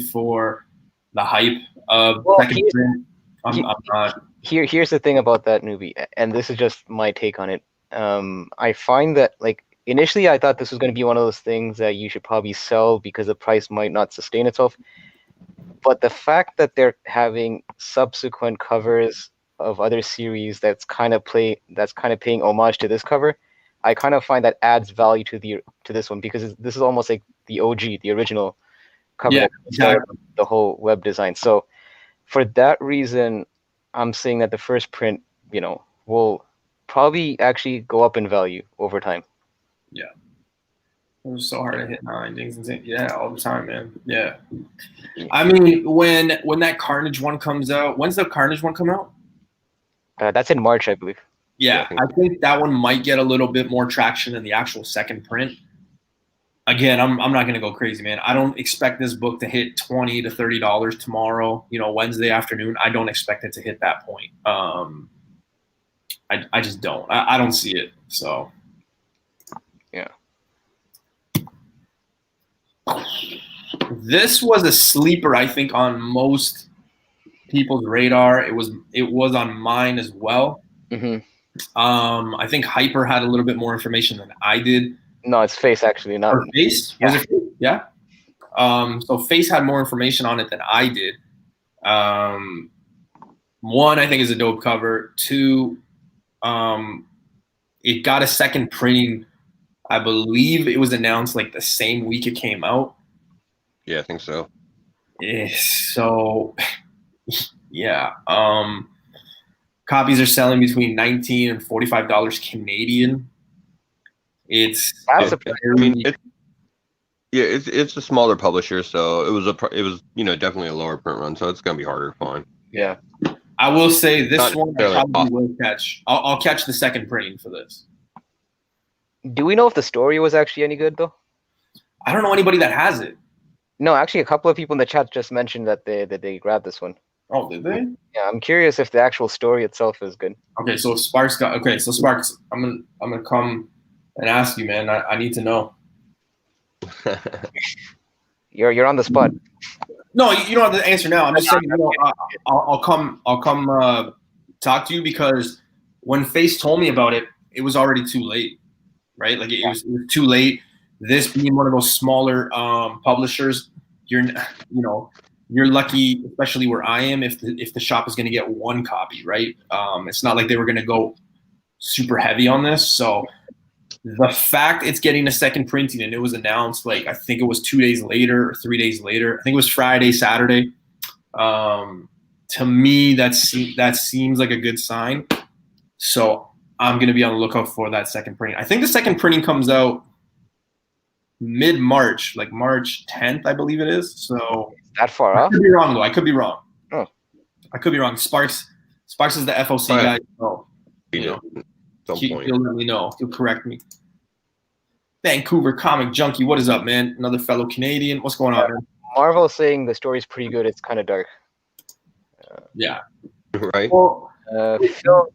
A: for the hype of second print. I'm not.
C: Here's the thing about that movie, and this is just my take on it. I find that initially I thought this was going to be one of those things that you should probably sell because the price might not sustain itself. But the fact that they're having subsequent covers of other series that's kind of paying homage to this cover, I kind of find that adds value to this one because this is almost like the OG, the original cover.
A: Yeah, exactly.
C: The whole web design. So for that reason, I'm saying that the first print, will probably actually go up in value over time.
A: Yeah. It was so hard to hit 9 things. Yeah, all the time, man. Yeah. I mean, when that Carnage one comes out, when's the Carnage one come out?
C: That's in March, I believe.
A: Yeah, I think that one might get a little bit more traction than the actual second print. Again, I'm not going to go crazy, man. I don't expect this book to hit $20 to $30 tomorrow, Wednesday afternoon. I don't expect it to hit that point. I just don't. I don't see it. So,
C: yeah.
A: This was a sleeper, I think, on most people's radar. It was on mine as well.
C: Mm-hmm.
A: I think Hyper had a little bit more information than I did.
C: No, it's Face actually, not
A: Face.
C: Yeah.
A: Was it Face? Yeah. So Face had more information on it than I did. One, I think, is a dope cover. Two, it got a second printing. I believe it was announced like the same week it came out.
B: Yeah, I think so.
A: So, yeah. Copies are selling between $19 and $45 Canadian. It's
B: it's a smaller publisher, so it was definitely a lower print run, so it's gonna be harder to find.
A: Yeah, I will say this one I probably will catch. I'll catch the second printing for this.
C: Do we know if the story was actually any good though?
A: I don't know anybody that has it.
C: No, actually, a couple of people in the chat just mentioned that they grabbed this one.
A: Oh, did they?
C: Yeah, I'm curious if the actual story itself is good.
A: Okay, so Sparks, I'm gonna come and ask you, man. I need to know.
C: You're on the spot.
A: No, you don't have to answer now. I'm just saying, I'll come talk to you because when Face told me about it, it was already too late, right? Like it was too late. This being one of those smaller publishers, you're lucky, especially where I am, if the shop is going to get one copy, right? It's not like they were going to go super heavy on this. So the fact it's getting a second printing and it was announced, like, I think it was 2 days later or 3 days later. I think it was Friday, Saturday. To me, that seems like a good sign. So I'm going to be on the lookout for that second printing. I think the second printing comes out mid-March, like March 10th, I believe it is. So
C: that far
A: I
C: off?
A: could be wrong, though. I could be wrong.
C: Oh.
A: I could be wrong. Sparks is the FOC guy. So, you know, he'll let me know. He'll correct me. Vancouver Comic Junkie, what is up, man? Another fellow Canadian. What's going on, man?
C: Marvel saying the story's pretty good. It's kind of dark.
A: Yeah.
B: Right.
A: Well,
C: Phil,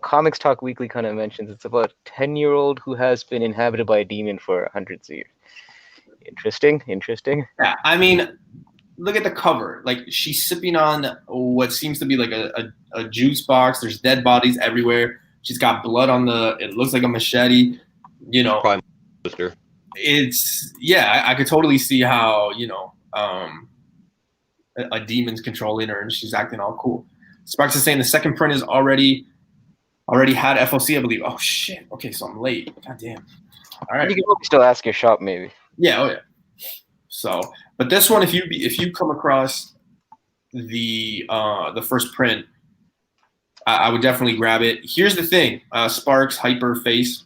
C: Comics Talk Weekly kind of mentions it's about a 10-year-old who has been inhabited by a demon for hundreds of years. Interesting.
A: Yeah, I mean, look at the cover. Like, she's sipping on what seems to be like a juice box. There's dead bodies everywhere. She's got blood on it looks like a machete. You know,
B: Probably my sister.
A: It's, yeah, I could totally see how, you know, a demon's controlling her and she's acting all cool. Sparks is saying the second print is already had FOC, I believe. Oh shit. Okay, so I'm late. God damn. All right.
C: You can still ask your shop, maybe.
A: Yeah. Oh yeah. So, but this one, if you come across the first print, I would definitely grab it. Here's the thing, Sparks, Hyper, Face.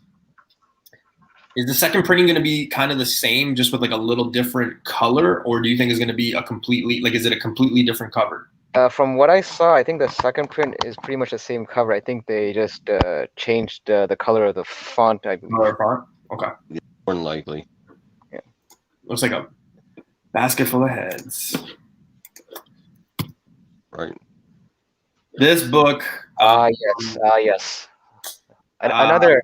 A: Is the second printing going to be kind of the same, just with like a little different color, or do you think it's going to be is it a completely different cover?
C: From what I saw, I think the second print is pretty much the same cover. I think they just changed the color of the font, I believe.
A: Color font? Okay.
B: More than likely.
C: Yeah.
A: Looks like a basket full of heads.
B: Right.
A: This book.
C: Yes. Another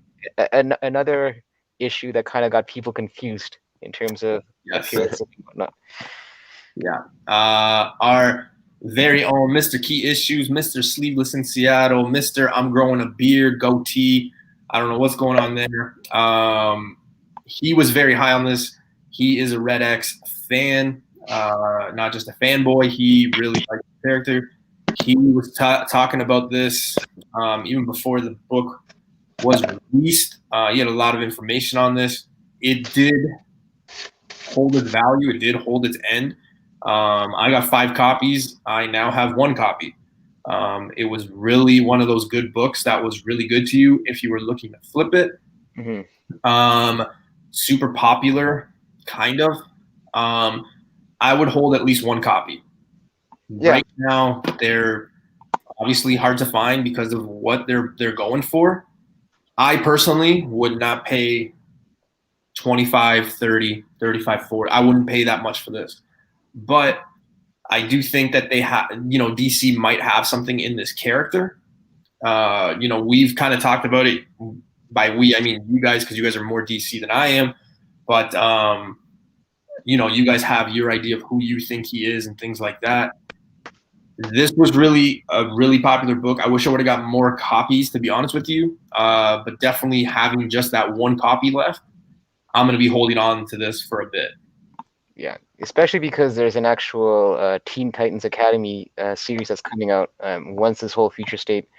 C: issue that kind of got people confused in terms of appearance and whatnot.
A: Yeah. Our very own Mr. Key Issues, Mr. Sleeveless in Seattle, Mr. I'm growing a beard, goatee. I don't know what's going on there. He was very high on this. He is a Red X fan, not just a fanboy. He really liked the character. He was talking about this even before the book was released. He had a lot of information on this. It did hold its value. It did hold its end. I got 5 copies. I now have 1 copy. It was really one of those good books that was really good to you if you were looking to flip it.
C: Mm-hmm.
A: Super popular, kind of. I would hold at least 1 copy.
C: Yeah.
A: Right now, they're obviously hard to find because of what they're going for. I personally would not pay 25, 30, 35, 40. I wouldn't pay that much for this. But I do think that they have, DC might have something in this character. We've kind of talked about it. By we, I mean you guys, because you guys are more DC than I am. But, you guys have your idea of who you think he is and things like that. This was really a really popular book. I wish I would have got more copies, to be honest with you. But definitely having just that 1 copy left, I'm going to be holding on to this for a bit.
C: Yeah, especially because there's an actual Teen Titans Academy series that's coming out once this whole Future State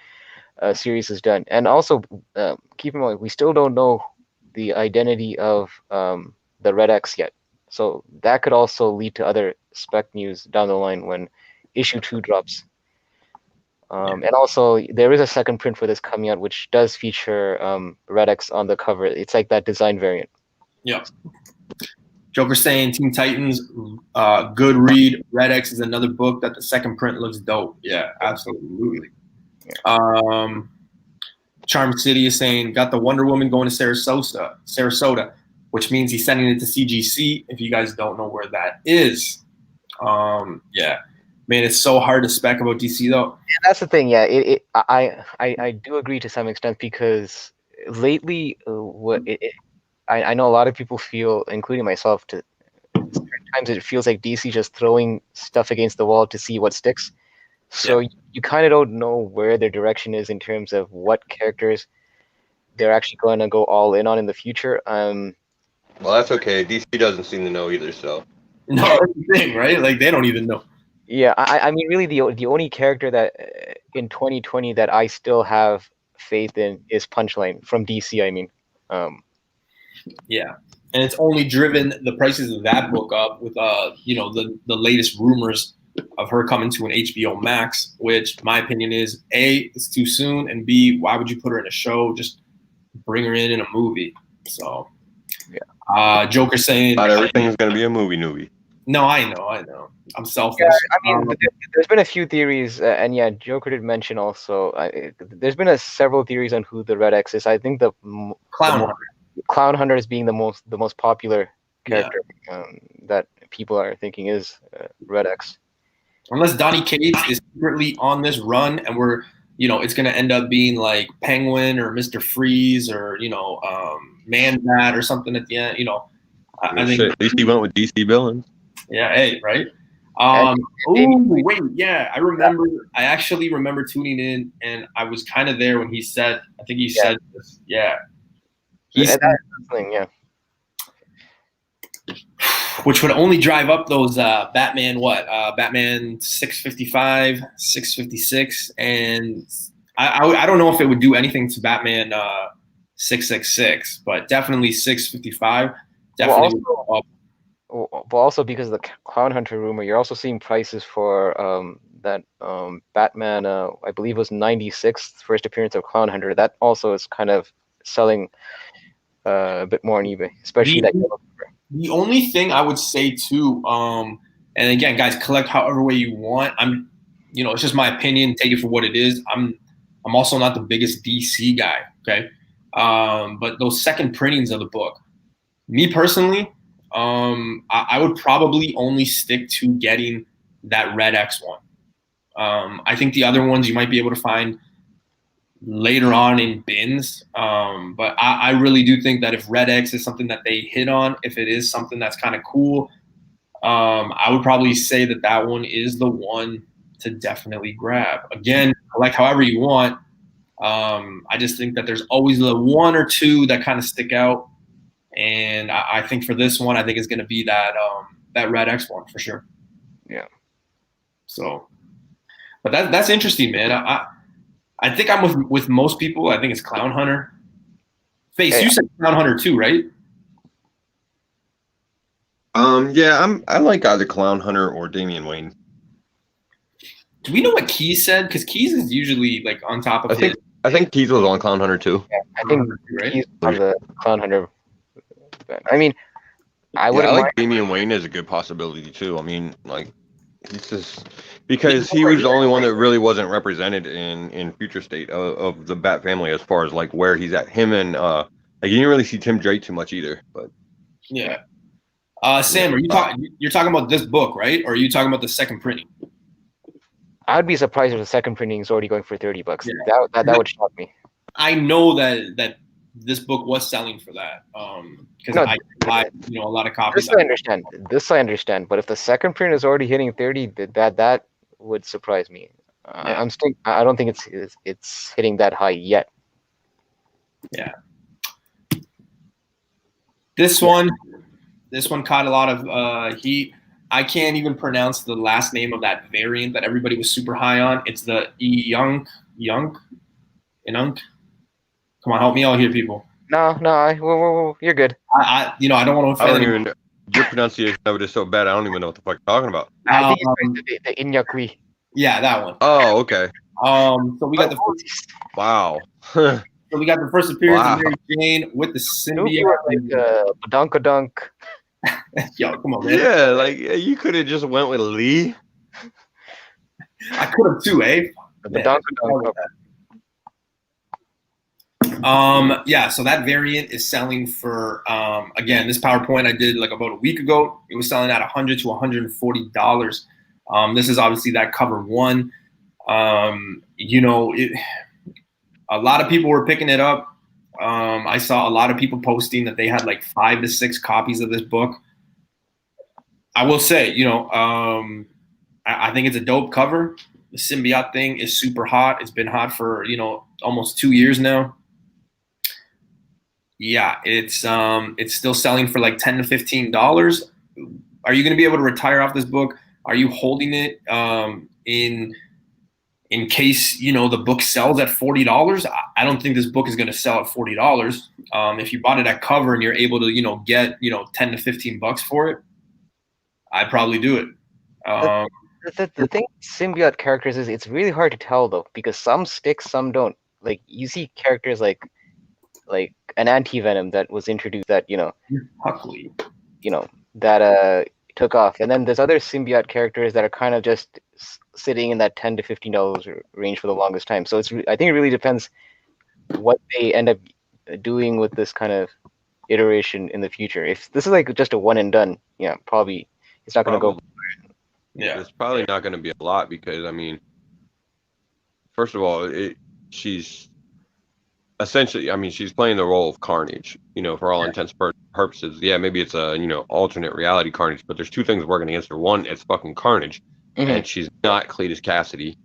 C: series is done. And also, keep in mind, we still don't know the identity of the Red X yet. So that could also lead to other spec news down the line when issue 2 drops. And also, there is a second print for this coming out, which does feature Red X on the cover. It's like that design variant.
A: Yeah. Joker saying Teen Titans, good read. Red X is another book that the second print looks dope. Yeah, absolutely. Charm City is saying, got the Wonder Woman going to Sarasota, which means he's sending it to CGC, if you guys don't know where that is. Yeah. Man, it's so hard to spec about DC, though.
C: Yeah, that's the thing, yeah. I do agree to some extent because lately, I know a lot of people feel, including myself, to certain times it feels like DC just throwing stuff against the wall to see what sticks. So you kind of don't know where their direction is in terms of what characters they're actually going to go all in on in the future.
B: Well, that's okay. DC doesn't seem to know either, so.
A: No, that's the thing, right? Like, they don't even know.
C: Yeah, I mean, really, the only character that in 2020 that I still have faith in is Punchline from DC. I mean,
A: Yeah, and it's only driven the prices of that book up with the latest rumors of her coming to an HBO Max, which my opinion is A, it's too soon, and B, why would you put her in a show? Just bring her in a movie. So, Joker saying
B: not everything is going to be a movie.
A: No, I know. I'm selfish.
C: Yeah, I mean, there's been a few theories, and yeah, Joker did mention also. There's been several theories on who the Red X is. I think Clown Hunter is being the most popular character that people are thinking is Red X.
A: Unless Donny Cates is secretly on this run, and it's going to end up being like Penguin or Mr. Freeze or Man-Bat or something at the end. I think
B: at least he went with DC villains.
A: Yeah, hey, right? Wait, yeah, I actually remember tuning in, and I was kind of there when he said, I think he said this, yeah. Which would only drive up those Batman 655, 656, and I don't know if it would do anything to Batman 666, but definitely 655, definitely.
C: But also because of the Clown Hunter rumor, you're also seeing prices for that Batman, I believe was 96th first appearance of Clown Hunter. That also is kind of selling a bit more on eBay, especially that yellow cover.
A: The only thing I would say too, and again, guys, collect however way you want. It's just my opinion. Take it for what it is. I'm also not the biggest DC guy, okay? But those second printings of the book, me personally, I would probably only stick to getting that Red X one. I think the other ones you might be able to find later on in bins. But I really do think that if Red X is something that they hit on, if it is something that's kind of cool, I would probably say that one is the one to definitely grab. Again, collect however you want. I just think that there's always the one or two that kind of stick out. And I think for this one, I think it's going to be that Red X one for sure.
C: Yeah.
A: So, but that's interesting, man. I think I'm with most people. I think it's Clown Hunter. Face, you said Clown Hunter too, right?
B: Yeah, I like either Clown Hunter or Damian Wayne.
A: Do we know what Keys said? Because Keys is usually like on top of it.
B: I think Keys was on Clown Hunter too.
C: Yeah, I think Keys on the Clown Hunter. I mean, I
B: like Damian Wayne is a good possibility too. I mean, like, he's just because he was the only one that really wasn't represented in Future State of the Bat family as far as like where he's at. Him and like you didn't really see Tim Drake too much either. But
A: yeah, Sam, you're talking about this book, right? Or are you talking about the second printing?
C: I'd be surprised if the second printing is already going for $30. Yeah. That would shock me.
A: I know that this book was selling for that because I buy a lot of copies.
C: This I understand. But if the second print is already hitting 30, that would surprise me. I don't think it's hitting that high yet.
A: Yeah. This one caught a lot of heat. I can't even pronounce the last name of that variant that everybody was super high on. It's the Inunk. Come on, help me out here, people.
C: No, you're good.
A: I don't want to offend anyone.
B: Your pronunciation of it is so bad, I don't even know what the fuck you're talking about.
C: I think it's the Inyakwi.
A: Yeah, that one.
B: Oh, okay.
A: So we got the first.
B: Wow.
A: So we got the first appearance of Mary Jane with the symbiote.
C: Like Badonkadunk.
A: Yo, come on, man.
B: Yeah, like you could have just went with Lee.
A: I could have too, eh?
C: Badonkadunk.
A: Yeah, so that variant is selling for again, this PowerPoint I did like about a week ago. It was selling at $100 to $140. This is obviously that cover one. A lot of people were picking it up. I saw a lot of people posting that they had like 5 to 6 copies of this book. I will say, I think it's a dope cover. The symbiote thing is super hot. It's been hot for almost 2 years now. Yeah, it's still selling for like $10 to $15. Are you going to be able to retire off this book? Are you holding it in case the book sells at $40? I don't think this book is going to sell at $40. If you bought it at cover and you're able to get 10 to 15 bucks for it, I'd probably do it.
C: The thing with symbiote characters is it's really hard to tell though, because some stick, some don't. Like you see characters like an anti-venom that was introduced that
A: Huckley.
C: that took off, and then there's other symbiote characters that are kind of just sitting in that $10 to $15 range for the longest time. So I think it really depends what they end up doing with this kind of iteration in the future. If this is like just a one and done, probably it's not going to go.
B: Yeah, it's probably not going to be a lot because, I mean, first of all, she's essentially, I mean, she's playing the role of Carnage, for all intents and purposes. Yeah, maybe it's a, alternate reality Carnage, but there's two things working against her. One, it's fucking Carnage, and she's not Cletus Cassidy.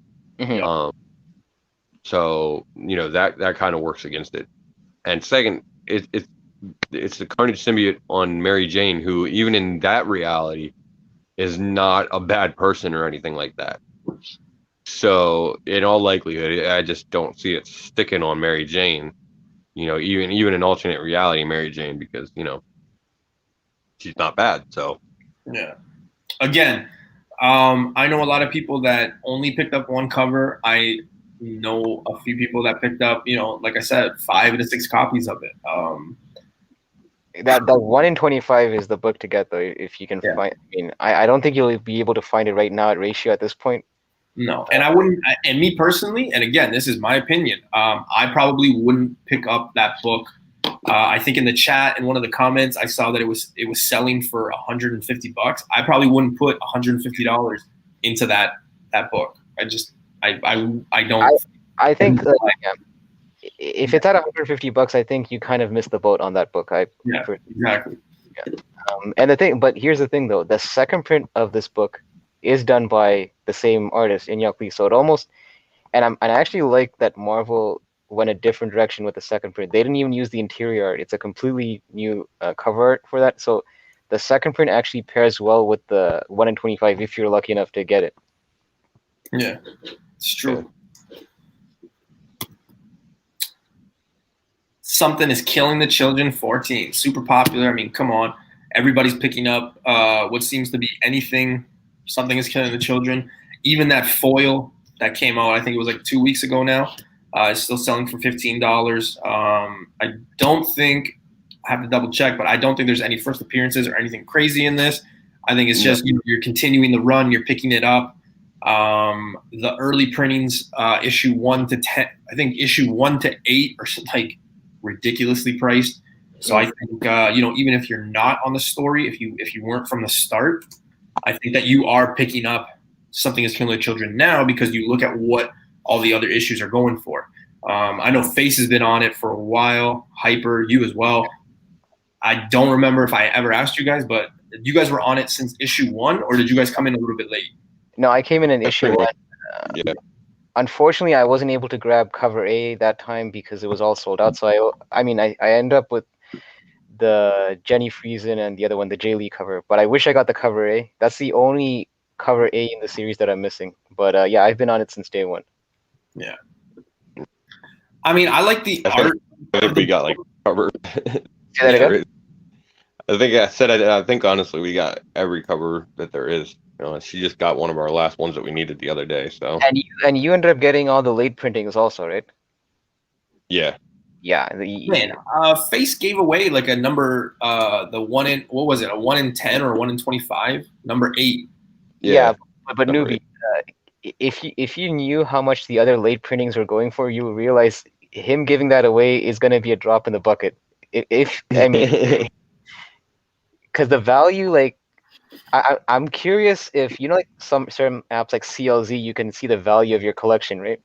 B: So, that kind of works against it. And second, it's the Carnage symbiote on Mary Jane, who, even in that reality, is not a bad person or anything like that. So in all likelihood, I just don't see it sticking on Mary Jane, even in alternate reality Mary Jane, because she's not bad. So
A: yeah. Again, I know a lot of people that only picked up one cover. I know a few people that picked up, like I said, 5 to 6 copies of it.
C: That 1 in 25 is the book to get though, if you can find. I mean, I don't think you'll be able to find it right now at Ratio at this point.
A: No, and I wouldn't. And me personally, and again, this is my opinion. I probably wouldn't pick up that book. I think in the chat, in one of the comments, I saw that it was selling for $150. I probably wouldn't put $150 into that book. I don't.
C: I think if it's at $150, I think you kind of missed the boat on that book.
A: Exactly.
C: Yeah. But here's the thing though: the second print of this book is done by the same artist, Inyok Lee. So it almost, and I actually like that Marvel went a different direction with the second print. They didn't even use the interior art. It's a completely new cover art for that. So the second print actually pairs well with the 1 in 25 if you're lucky enough to get it.
A: Yeah, it's true. Something is Killing the Children 14. Super popular. I mean, come on. Everybody's picking up what seems to be anything. Something is Killing the Children. Even that foil that came out, I think it was like 2 weeks ago now, is still selling for $15. I don't think, I have to double check, but I don't think there's any first appearances or anything crazy in this. I think it's just you're continuing the run, you're picking it up. The early printings, issue 1 to 10, I think issue 1 to 8 are like ridiculously priced. So I think even if you're not on the story, if you weren't from the start, I think that you are picking up Something is Killing the Children now because you look at what all the other issues are going for. I know Face has been on it for a while, Hyper, you as well. I don't remember if I ever asked you guys, but you guys were on it since issue 1, or did you guys come in a little bit late?
C: No, I came in issue 1.
B: Yeah.
C: Unfortunately, I wasn't able to grab cover A that time because it was all sold out. So I ended up with the Jenny Friesen and the other one, the Jay Lee cover. But I wish I got the cover A. That's the only cover A in the series that I'm missing. But I've been on it since day 1.
A: Yeah. I mean, I like the art.
B: I think we got like cover.
C: Say that again?
B: I think honestly we got every cover that there is. She just got one of our last ones that we needed the other day. So
C: and you ended up getting all the late printings also, right?
B: Yeah.
C: Yeah.
A: Face gave away like a number, the 1 in, what was it? A 1 in 10 or a 1 in 25? Number 8.
C: Yeah, but newbie, if you knew how much the other late printings were going for, you would realize him giving that away is going to be a drop in the bucket. Because the value, like, I'm curious if like some certain apps like CLZ, you can see the value of your collection, right?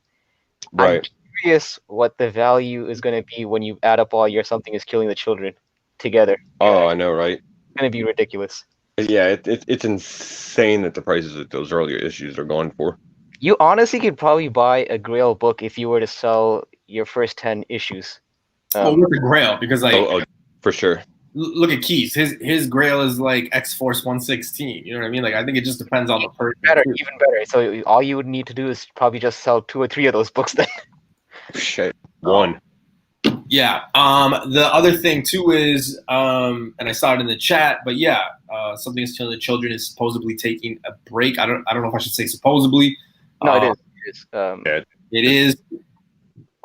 B: Right.
C: I'm curious what the value is going to be when you add up all your Something is Killing the Children together.
B: Oh, I know, right?
C: It's going to be ridiculous.
B: Yeah, it's insane that the prices that those earlier issues are going for.
C: You honestly could probably buy a Grail book if you were to sell your first 10 issues.
A: With the Grail, because like
B: for sure.
A: look at Keys. His Grail is like X Force 116. You know what I mean? Like I think it just depends on the person.
C: Even better. So all you would need to do is probably just sell 2 or 3 of those books then.
B: Shit, one.
A: Yeah. The other thing too is, and I saw it in the chat, but yeah, Something is Killing the Children is supposedly taking a break. I don't know if I should say supposedly.
C: No, it is.
A: It is.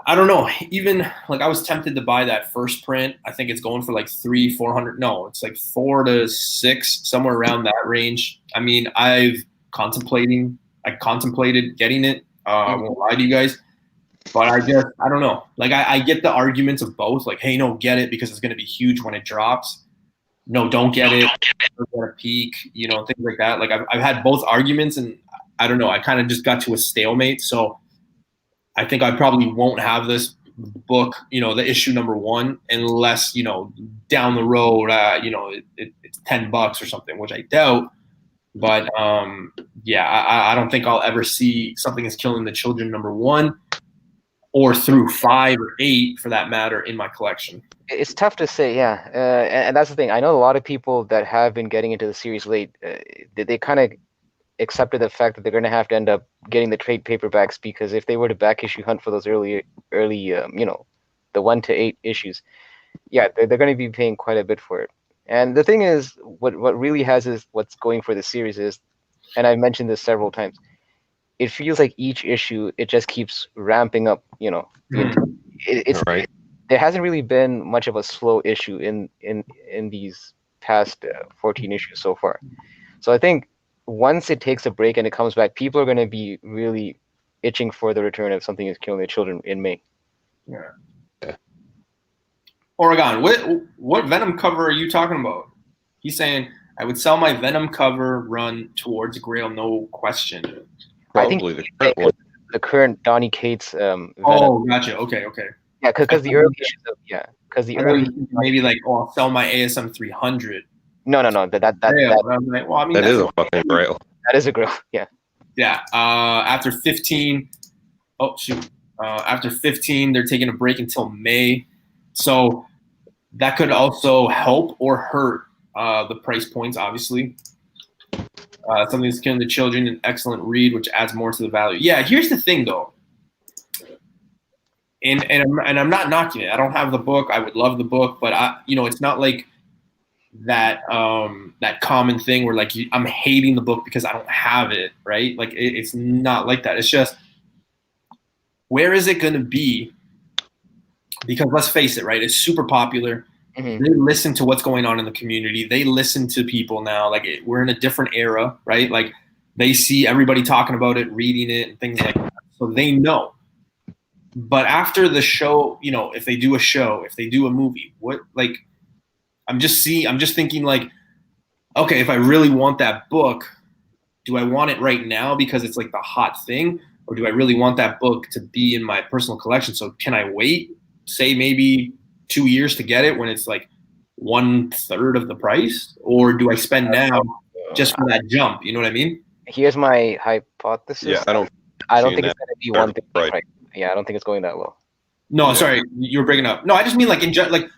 A: I don't know. Even like I was tempted to buy that first print. I think it's going for like 300-400. No, it's like 4 to 6, somewhere around that range. I mean, I contemplated getting it. I won't lie to you guys, but I don't know. Like I get the arguments of both. Like, hey, no, get it because it's going to be huge when it drops. No, don't get it. It's going to peak. You know, things like that. Like I've had both arguments, and I don't know. I kind of just got to a stalemate. So I think I probably won't have this book, you know, the issue number 1, unless, you know, down the road, you know, it's $10 or something, which I doubt. But yeah, I don't think I'll ever see Something is Killing the Children number 1 or through 5 or 8 for that matter in my collection.
C: It's tough to say, yeah. And that's the thing. I know a lot of people that have been getting into the series late, they kind of accepted the fact that they're going to have to end up getting the trade paperbacks, because if they were to back issue hunt for those early you know, the 1 to 8 issues, yeah, they're going to be paying quite a bit for it. And the thing is, what really has is what's going for the series is, and I've mentioned this several times, it feels like each issue, it just keeps ramping up, you know. It's
B: right.
C: There hasn't really been much of a slow issue in these past 14 issues so far. So I think once it takes a break and it comes back, people are going to be really itching for the return of Something is Killing the Children in May.
A: Yeah. Oregon, what Venom cover are you talking about? He's saying, I would sell my Venom cover run towards Grail, no question.
B: Probably the current one.
C: The current Donny Cates Venom.
A: Oh, gotcha. Okay.
C: Yeah, because the early issues of, because the early
A: maybe like, oh, I'll sell my ASM 300.
C: No. That
A: well, I mean,
B: that is a fucking Grail.
C: That is a Grail. Yeah.
A: Yeah. After 15, after 15, they're taking a break until May, so that could also help or hurt the price points. Obviously, Something is Killing the Children, an excellent read, which adds more to the value. Yeah. Here's the thing, though. And I'm not knocking it. I don't have the book. I would love the book, but it's not like that that common thing where like I'm hating the book because I don't have it, right? Like it's not like that. It's just, where is it going to be? Because let's face it, right? It's super popular. Mm-hmm. They listen to what's going on in the community. They listen to people now. Like we're in a different era, right? Like they see everybody talking about it, reading it, and things like that. So they know. But after the show, you know, if they do a show, if they do a movie, what, like, I'm just thinking like, okay, if I really want that book, do I want it right now because it's like the hot thing, or do I really want that book to be in my personal collection? So can I wait, say maybe 2 years to get it when it's like 1/3 of the price, or do I spend now just for that jump? You know what I mean?
C: Here's my hypothesis.
B: Yeah, I don't
C: think it's going to be 1/3. Right. Yeah, I don't think it's going that low.
A: No, sorry, you're breaking up. No, I just mean like like,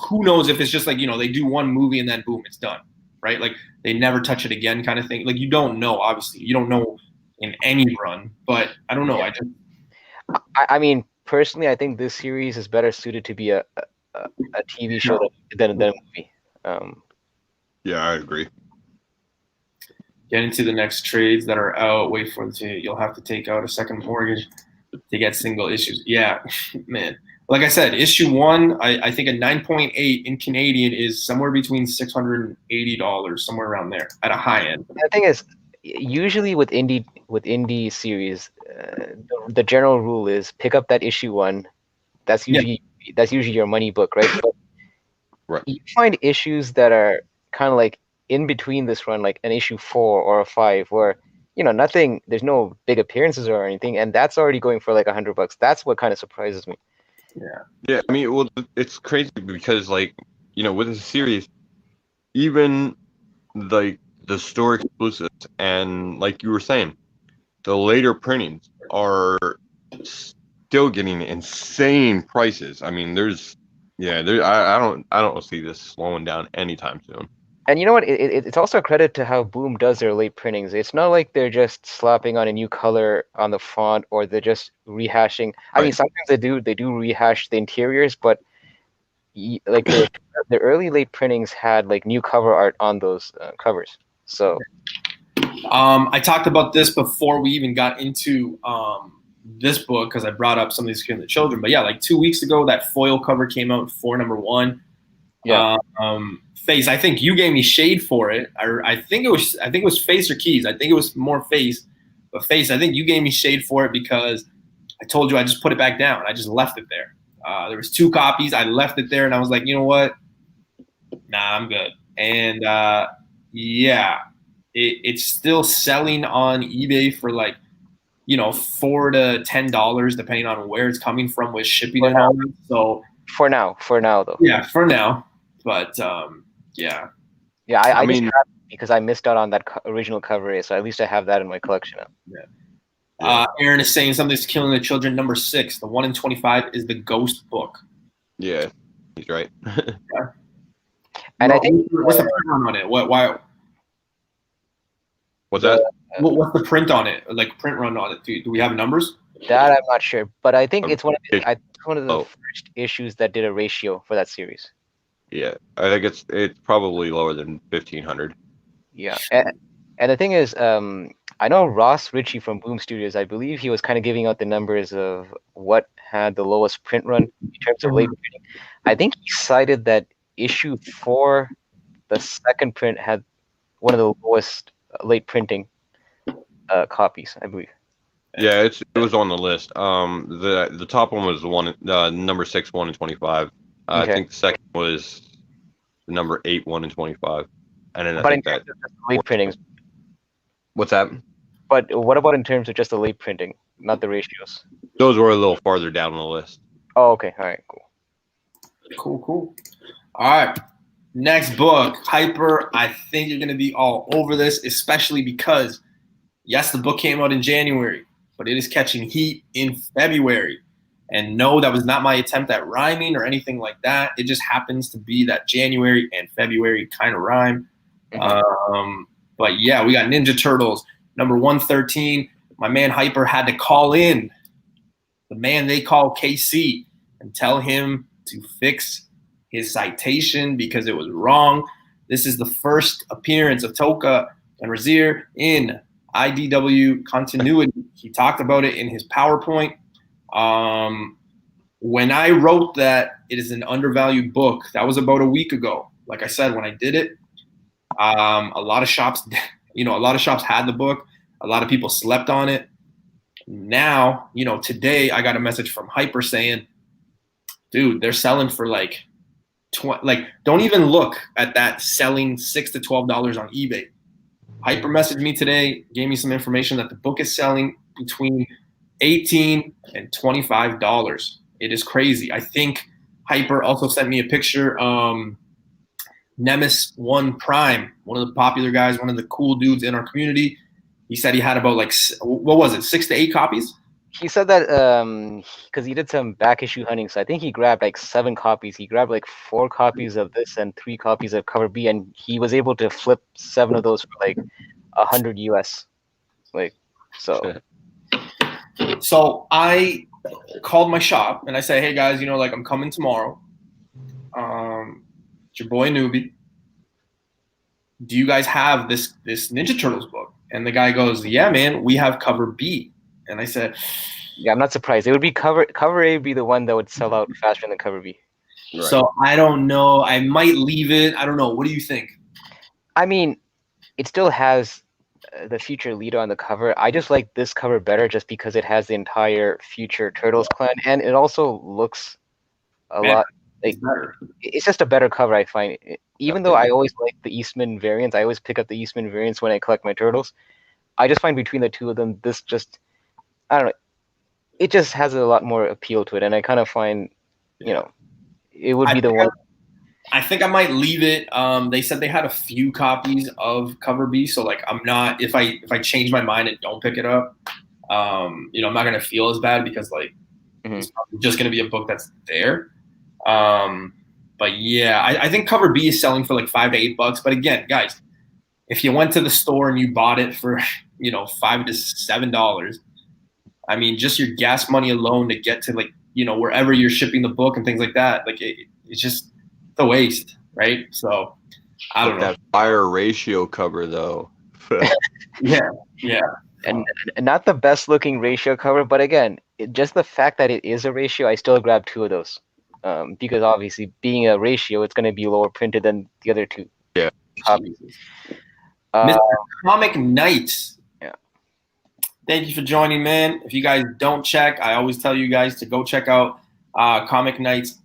A: who knows if it's just like, you know, they do one movie and then boom, it's done, right? Like they never touch it again, kind of thing. Like you don't know, obviously, you don't know in any run, but I don't know.
C: Yeah. I mean, personally, I think this series is better suited to be a TV show than a movie.
B: Yeah, I agree.
A: Get into the next trades that are out. Wait for it. You'll have to take out a second mortgage to get single issues. Yeah, man. Like I said, issue 1, I think a 9.8 in Canadian is somewhere between $680, somewhere around there at a high end.
C: The thing is, usually with indie series, the general rule is pick up that issue 1. That's usually your money book, right? But
B: right.
C: You find issues that are kind of like in between this run, like an issue 4 or a 5, where, you know, there's no big appearances or anything, and that's already going for like $100. That's what kind of surprises me.
B: Yeah. I mean, well, it's crazy because, like, you know, with the series, even like the store exclusives and, like you were saying, the later printings are still getting insane prices. I mean, there's Yeah, I don't see this slowing down anytime soon.
C: And you know what? It's also a credit to how Boom does their late printings. It's not like they're just slapping on a new color on the font, or they're just rehashing. I mean, sometimes they do rehash the interiors, but like the early late printings had like new cover art on those covers. So
A: I talked about this before we even got into this book because I brought up some of these Killing the Children. But yeah, like 2 weeks ago, that foil cover came out for #1.
C: yeah.
A: Face. I think you gave me shade for it. I think it was Face or Keys. I think it was more Face, but Face. I think you gave me shade for it because I told you I just put it back down. I just left it there. There was 2 copies. I left it there, and I was like, you know what? Nah, I'm good. And yeah, it's still selling on eBay for like, $4 to $10, depending on where it's coming from with shipping and all that. So
C: for now though.
A: Yeah, for now. But yeah.
C: Yeah, I mean, just have it because I missed out on that original cover, so at least I have that in my collection now.
A: Yeah. Aaron is saying something's Killing the Children #6. The 1 in 25 is the Ghost book.
B: Yeah, he's right.
A: Yeah.
C: And I think
A: what's the print run on it? Why?
B: What's that?
A: What's the print on it? Like print run on it? Do we have numbers?
C: That I'm not sure, but I think it's one of the first issues that did a ratio for that series.
B: Yeah, I think it's probably lower than 1,500.
C: Yeah, and the thing is, I know Ross Ritchie from Boom Studios. I believe he was kind of giving out the numbers of what had the lowest print run in terms of late printing. I think he cited that issue 4, the second print, had one of the lowest late printing copies, I believe.
B: Yeah, it was on the list. The top one was the one, #6, 1 in 25. Okay. I think the second was the #8, 1 in 25, and then I think that
C: late printings.
B: What's that?
C: But what about in terms of just the late printing, not the ratios?
B: Those were a little farther down on the list.
C: Oh, okay. All right.
A: Cool. All right. Next book, Hyper. I think you're going to be all over this, especially because, yes, the book came out in January, but it is catching heat in February. And no, that was not my attempt at rhyming or anything like that. It just happens to be that January and February kind of rhyme. Mm-hmm. But yeah, we got Ninja Turtles, #113. My man Hyper had to call in the man they call KC and tell him to fix his citation because it was wrong. This is the first appearance of Toka and Razir in IDW continuity. He talked about it in his PowerPoint. When I wrote that it is an undervalued book, that was about a week ago. Like I said, when I did it, a lot of shops, had the book. A lot of people slept on it. Now, today I got a message from Hyper saying, dude, they're selling for like don't even look at that, selling $6 to $12 on eBay. Hyper messaged me today, gave me some information that the book is selling between $18 and $25. It is crazy. I think Hyper also sent me a picture. Nemesis 1 Prime, one of the popular guys, one of the cool dudes in our community. He said he had about like, what was it, 6 to 8 copies?
C: He said that because he did some back issue hunting, so I think he grabbed like 7 copies. He grabbed like 4 copies of this and 3 copies of cover B, and he was able to flip 7 of those for like 100 US. Like, so.
A: So I called my shop and I said, hey guys, I'm coming tomorrow. It's your boy Newbie. Do you guys have this Ninja Turtles book? And the guy goes, yeah, man, we have cover B. And I said,
C: yeah, I'm not surprised. It would be cover A would be the one that would sell out faster than cover B.
A: Right. So I don't know. I might leave it. I don't know. What do you think?
C: I mean, it still has the future leader on the cover. I just like this cover better just because it has the entire future Turtles clan, and it also looks a lot like better. It's just a better cover, I find. Even though I always like the Eastman variants, I always pick up the Eastman variants when I collect my Turtles. I just find between the two of them, this just, I don't know, it just has a lot more appeal to it, and I kind of find, it would be the one.
A: I think I might leave it. They said they had a few copies of cover B, so like I'm not, if I change my mind and don't pick it up, I'm not gonna feel as bad because like it's probably just gonna be a book that's there. But yeah, I think cover B is selling for like $5 to $8. But again, guys, if you went to the store and you bought it for, $5 to $7, I mean, just your gas money alone to get to like, wherever you're shipping the book and things like that, like it's just a waste, right? So I don't know.
B: That fire ratio cover though.
A: Yeah.
C: And not the best looking ratio cover, but again, just the fact that it is a ratio, I still grab 2 of those. Because obviously being a ratio, it's going to be lower printed than the other 2 copies.
A: Mr. Comic Knights.
C: Yeah.
A: Thank you for joining, man. If you guys don't check, I always tell you guys to go check out Comic Knights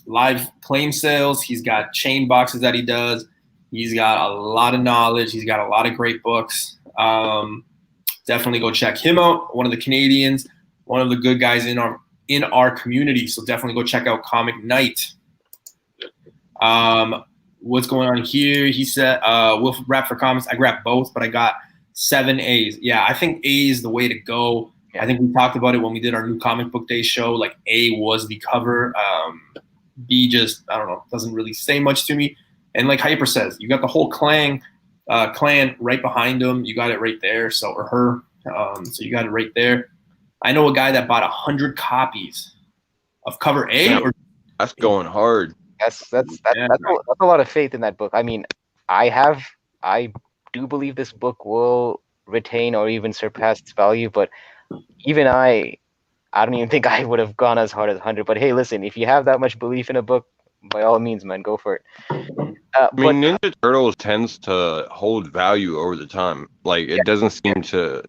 A: live claim sales. He's got chain boxes that he does. He's got a lot of knowledge. He's got a lot of great books. Definitely go check him out. One of the Canadians, one of the good guys in our community. So definitely go check out Comic Knight. What's going on here? He said, we'll wrap for comments. I grabbed both, but I got 7 A's. Yeah, I think A is the way to go. I think we talked about it when we did our new comic book day show. Like A was the cover. B just, I don't know, doesn't really say much to me. And like Hyper says, you got the whole clan right behind him. You got it right there. So, or her. So you got it right there. I know a guy that bought 100 copies of cover A.
B: Yeah, that's going hard.
C: That's a lot of faith in that book. I mean, I do believe this book will retain or even surpass its value, but even I don't even think I would have gone as hard as 100. But hey, listen, if you have that much belief in a book, by all means, man, go for it.
B: I mean, Ninja Turtles tends to hold value over the time. Like, it doesn't seem to,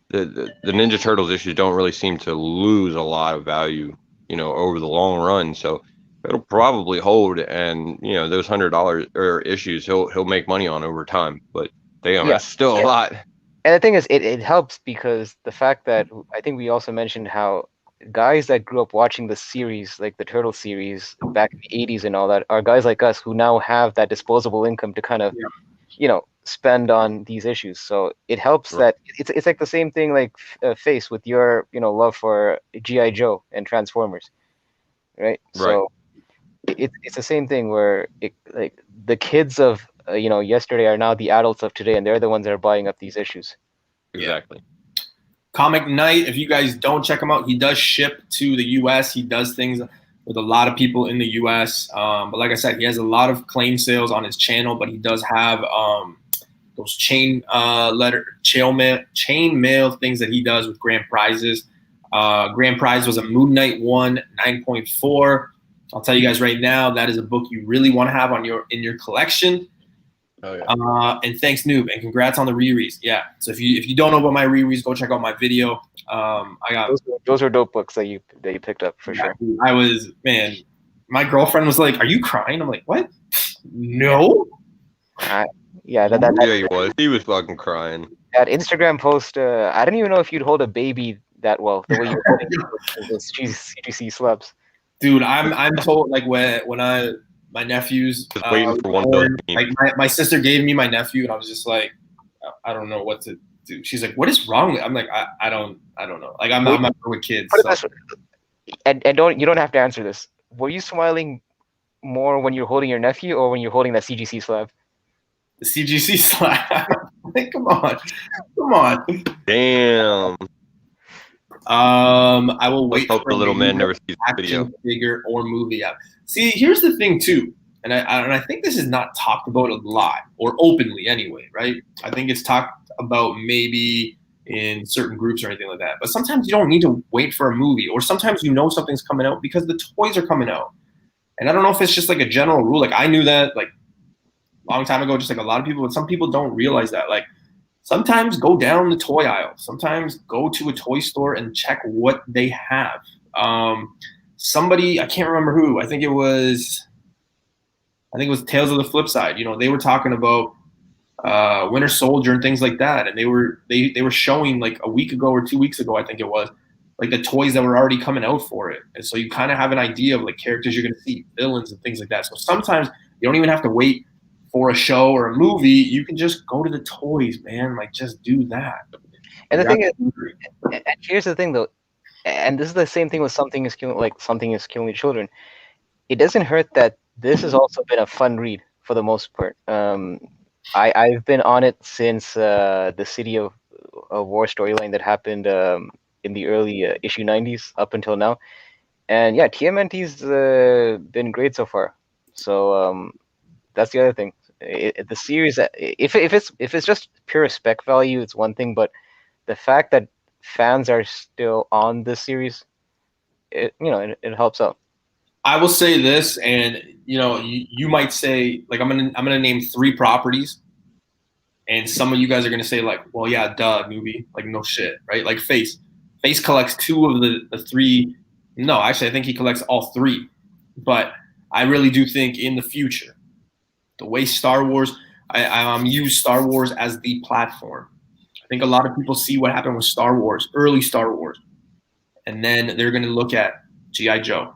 B: the Ninja Turtles issues don't really seem to lose a lot of value, over the long run. So it'll probably hold, and those $100 or issues he'll make money on over time. But damn, that's still a lot.
C: And the thing is, it helps because the fact that I think we also mentioned how guys that grew up watching the series, like the Turtle series back in the 80s and all that, are guys like us who now have that disposable income to kind of, spend on these issues. So it helps that it's like the same thing like Face with your, love for G.I. Joe and Transformers, right? So it's the same thing where like the kids of yesterday are now the adults of today, and they're the ones that are buying up these issues.
B: Exactly.
A: Comic Knight, if you guys don't check him out, he does ship to the U.S. He does things with a lot of people in the U.S. But like I said, he has a lot of claim sales on his channel, but he does have those chain mail things that he does with grand prizes. Grand prize was a Moon Knight 1 9.4. I'll tell you guys right now, that is a book you really want to have in your collection.
B: Oh, yeah.
A: And thanks, Noob, and congrats on the rereads. Yeah. So if you don't know about my rereads, go check out my video. I got
C: those are dope books that you picked up for sure.
A: I was, man. My girlfriend was like, "Are you crying?" I'm like, "What? No."
C: Yeah,
B: he was. He was fucking crying.
C: That Instagram post. I don't even know if you'd hold a baby that well, the way you're holding those CGC slabs.
A: Dude, I'm told like when my nephews
B: just waiting for one born,
A: like my sister gave me my nephew, and I was just like, I don't know what to do. She's like, "What is wrong?" I'm like, I don't know. Like I'm not with kids. So.
C: And you don't have to answer this. Were you smiling more when you're holding your nephew or when you're holding that CGC slab?
A: The CGC slab. Come on.
B: Damn.
A: I will wait
B: for the little man never sees the video.
A: Figure or movie. Yeah. See, here's the thing too, and I think this is not talked about a lot or openly anyway, right? I think it's talked about maybe in certain groups or anything like that. But sometimes you don't need to wait for a movie, or sometimes something's coming out because the toys are coming out. And I don't know if it's just like a general rule. Like I knew that like a long time ago, just like a lot of people, but some people don't realize that. Like sometimes go down the toy aisle. Sometimes go to a toy store and check what they have. Somebody, I can't remember who. I think it was Tales of the Flip Side. They were talking about Winter Soldier and things like that, and they were showing like a week ago or 2 weeks ago, I think it was, like the toys that were already coming out for it. And so you kind of have an idea of like characters you're going to see, villains and things like that. So sometimes you don't even have to wait for a show or a movie. You can just go to the toys, man. Like just do that.
C: And the thing is, and here's the thing though, And this is the same thing with something is killing children. It doesn't hurt that this has also been a fun read for the most part. I've been on it since the City of War storyline that happened in the early issue 90s up until now. And yeah, TMNT's been great so far. So that's the other thing. The series, if it's just pure spec value, it's one thing. But the fact that fans are still on this series, it helps out.
A: I will say this, and you might say, like, I'm gonna name 3 properties, and some of you guys are gonna say, like, well, yeah, duh, movie, like, no shit, right? Like Face collects 2 of the 3. No, actually, I think he collects all 3, but I really do think in the future, the way Star Wars, I use Star Wars as the platform. I think a lot of people see what happened with Star Wars, early Star Wars, and then they're gonna look at G.I. Joe,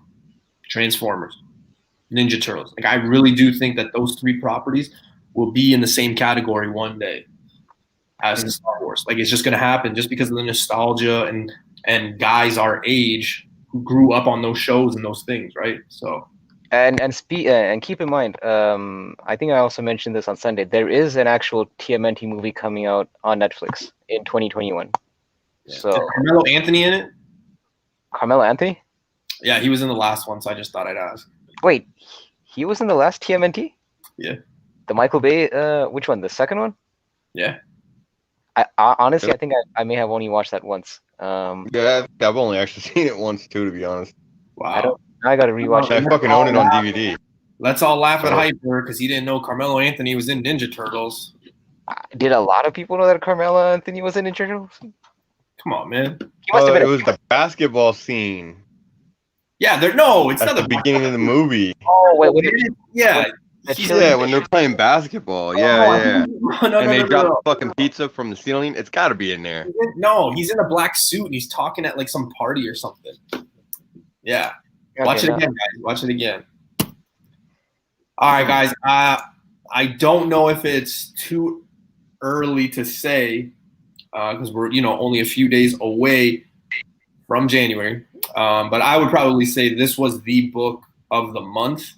A: Transformers, Ninja Turtles. Like, I really do think that those 3 properties will be in the same category one day as the Star Wars. Like, it's just going to happen just because of the nostalgia and guys our age who grew up on those shows and those things, right? So.
C: And keep in mind, I think I also mentioned this on Sunday. There is an actual TMNT movie coming out on Netflix in 2021.
A: Yeah.
C: So
A: Is Carmelo Anthony in it?
C: Carmelo Anthony?
A: Yeah, he was in the last one, so I just thought I'd ask.
C: Wait, he was in the last TMNT?
A: Yeah.
C: The Michael Bay, which one? The second one?
A: Yeah.
C: I honestly, I think I may have only watched that once.
B: Yeah, I've only actually seen it once too, to be honest.
A: Wow.
C: I gotta rewatch
B: I
C: it.
B: fucking own it on DVD.
A: Let's all laugh at Hyper because he didn't know Carmelo Anthony was in Ninja Turtles.
C: Did a lot of people know that Carmelo Anthony was in Ninja Turtles?
A: Come on, man.
C: He must have been.
B: It was the basketball scene.
A: Yeah, no, it's
B: at
A: not
B: the beginning of the movie.
C: Oh wait,
A: yeah.
B: Yeah, when they're playing basketball. Yeah. And they drop the fucking pizza from the ceiling. It's got to be in there.
A: No, he's in a black suit and he's talking at like some party or something. Yeah.
C: Okay,
A: Watch it again, guys. Watch it again. All right, guys. I don't know if it's too early to say because we're only a few days away from January. But I would probably say this was the book of the month.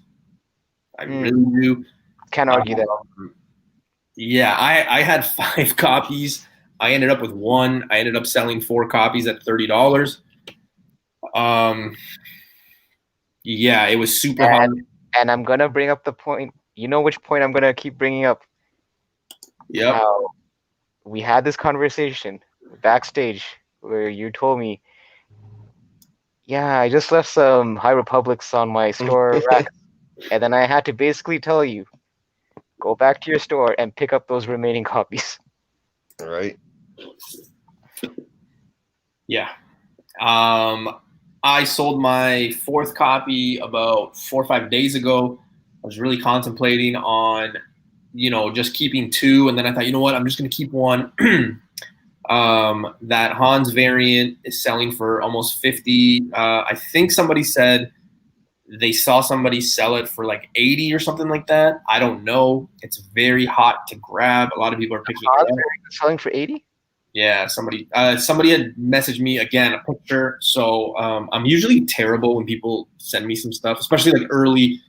A: I really do.
C: Can't argue that.
A: Yeah, I had 5 copies. I ended up with 1. I ended up selling 4 copies at $30. Yeah, it was super hard.
C: And I'm gonna bring up the point. You know which point I'm gonna keep bringing up?
A: Yeah.
C: We had this conversation backstage where you told me, yeah, I just left some High Republics on my store rack. And then I had to basically tell you, go back to your store and pick up those remaining copies.
B: All right.
A: Yeah. I sold my 4th copy about 4 or 5 days ago. I was really contemplating on, just keeping 2. And then I thought, you know what? I'm just going to keep 1. That Hans variant is selling for almost 50. I think somebody said they saw somebody sell it for like 80 or something like that. I don't know. It's very hot to grab. A lot of people are picking it up.
C: Selling for 80?
A: Yeah, somebody had messaged me again a picture. So I'm usually terrible when people send me some stuff, especially like early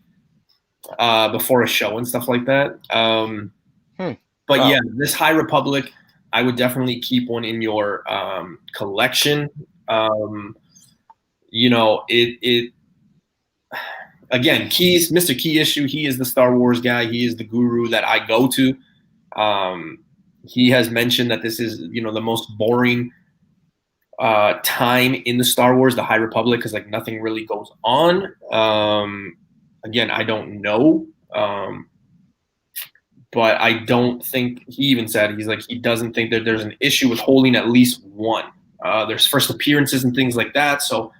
A: before a show and stuff like that. But yeah, this High Republic, I would definitely keep one in your collection. Again, Keys, Mr. Key Issue, he is the Star Wars guy. He is the guru that I go to. He has mentioned that this is, the most boring time in the Star Wars, the High Republic, because like nothing really goes on. Again, I don't know. But I don't think he even said he doesn't think that there's an issue with holding at least 1. There's first appearances and things like that. So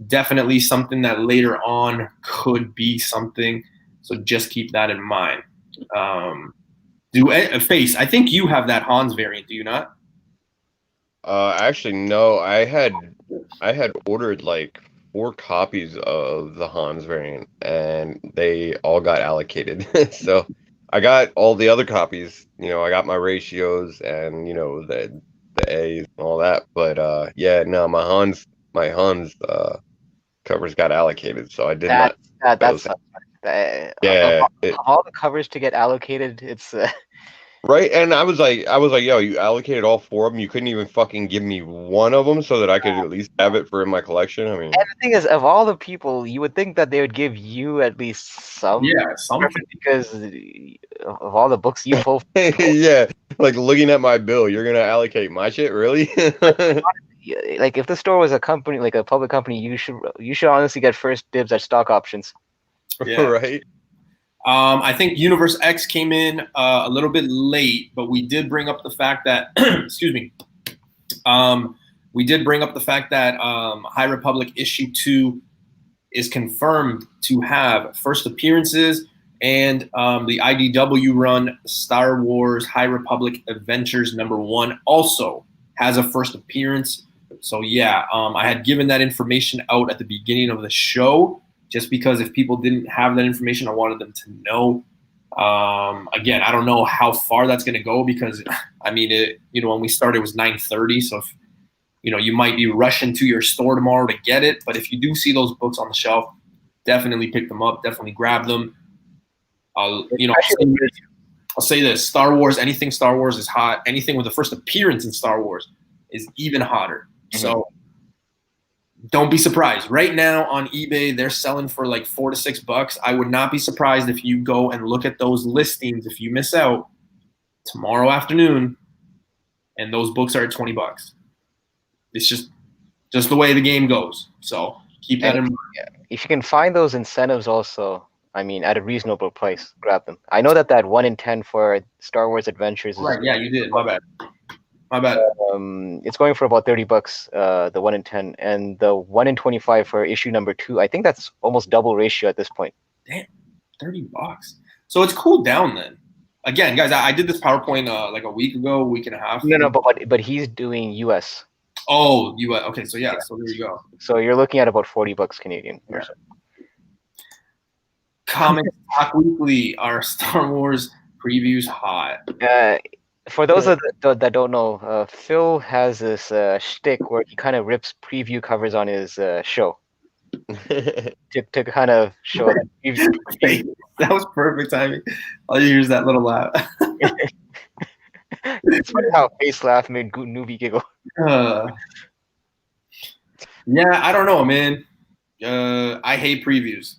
A: definitely something that later on could be something. So just keep that in mind. Face, I think you have that Hans variant, do you not?
B: Actually, no. I had ordered like 4 copies of the Hans variant, and they all got allocated. So I got all the other copies. I got my ratios and the A's and all that. But yeah, no, my Hans my Hans covers got allocated, so I did
C: That
B: not
C: that's
B: those.
C: of
B: Yeah,
C: all the covers to get allocated, it's
B: right. And I was like, yo, you allocated all four of them. You couldn't even fucking give me one of them so that I could at least have it for in my collection. I mean,
C: and the thing is, of all the people, you would think that they would give you at least some
A: Yeah, something.
C: preference because of all the books you pull.
B: yeah, like looking at my bill, you're gonna allocate my shit, really?
C: Like if the store was a company, like a public company, you should honestly get first dibs at stock options.
A: Yeah.
B: Right.
A: I think Universe X came in a little bit late, but we did bring up the fact that, excuse me, we did bring up the fact that High Republic issue 2 is confirmed to have first appearances, and the IDW run Star Wars High Republic Adventures #1 also has a first appearance. So yeah, I had given that information out at the beginning of the show, just because if people didn't have that information, I wanted them to know. Again, I don't know how far that's going to go because, I mean, when we started, it was 9:30. So if, you might be rushing to your store tomorrow to get it. But if you do see those books on the shelf, definitely pick them up. Definitely grab them. I'll say this: Star Wars, anything Star Wars is hot. Anything with the first appearance in Star Wars is even hotter. Mm-hmm. So don't be surprised. Right now on eBay, they're selling for like $4 to $6. I would not be surprised if you go and look at those listings if you miss out tomorrow afternoon, and those books are at $20. It's just the way the game goes. So keep that in mind.
C: If you can find those incentives also, I mean, at a reasonable price, grab them. I know that 1 in 10 for Star Wars Adventures is
A: right. Yeah, you did. My bad.
C: It's going for about $30, the 1 in 10, and the 1 in 25 for issue #2. I think that's almost double ratio at this point.
A: Damn, $30. So it's cooled down then. Again, guys, I did this PowerPoint like a week ago, week and a half.
C: No, but he's doing US.
A: Oh, US. Okay, so yeah, so there you go.
C: So you're looking at about $40 Canadian.
A: Yeah. Comics Talk Weekly, our Star Wars previews hot.
C: For those that don't know, Phil has this shtick where he kind of rips preview covers on his show to kind of show that preview.
A: That was perfect timing. All you hear is that little laugh.
C: It's funny how face laugh made newbie giggle.
A: Yeah, I don't know, man. I hate previews.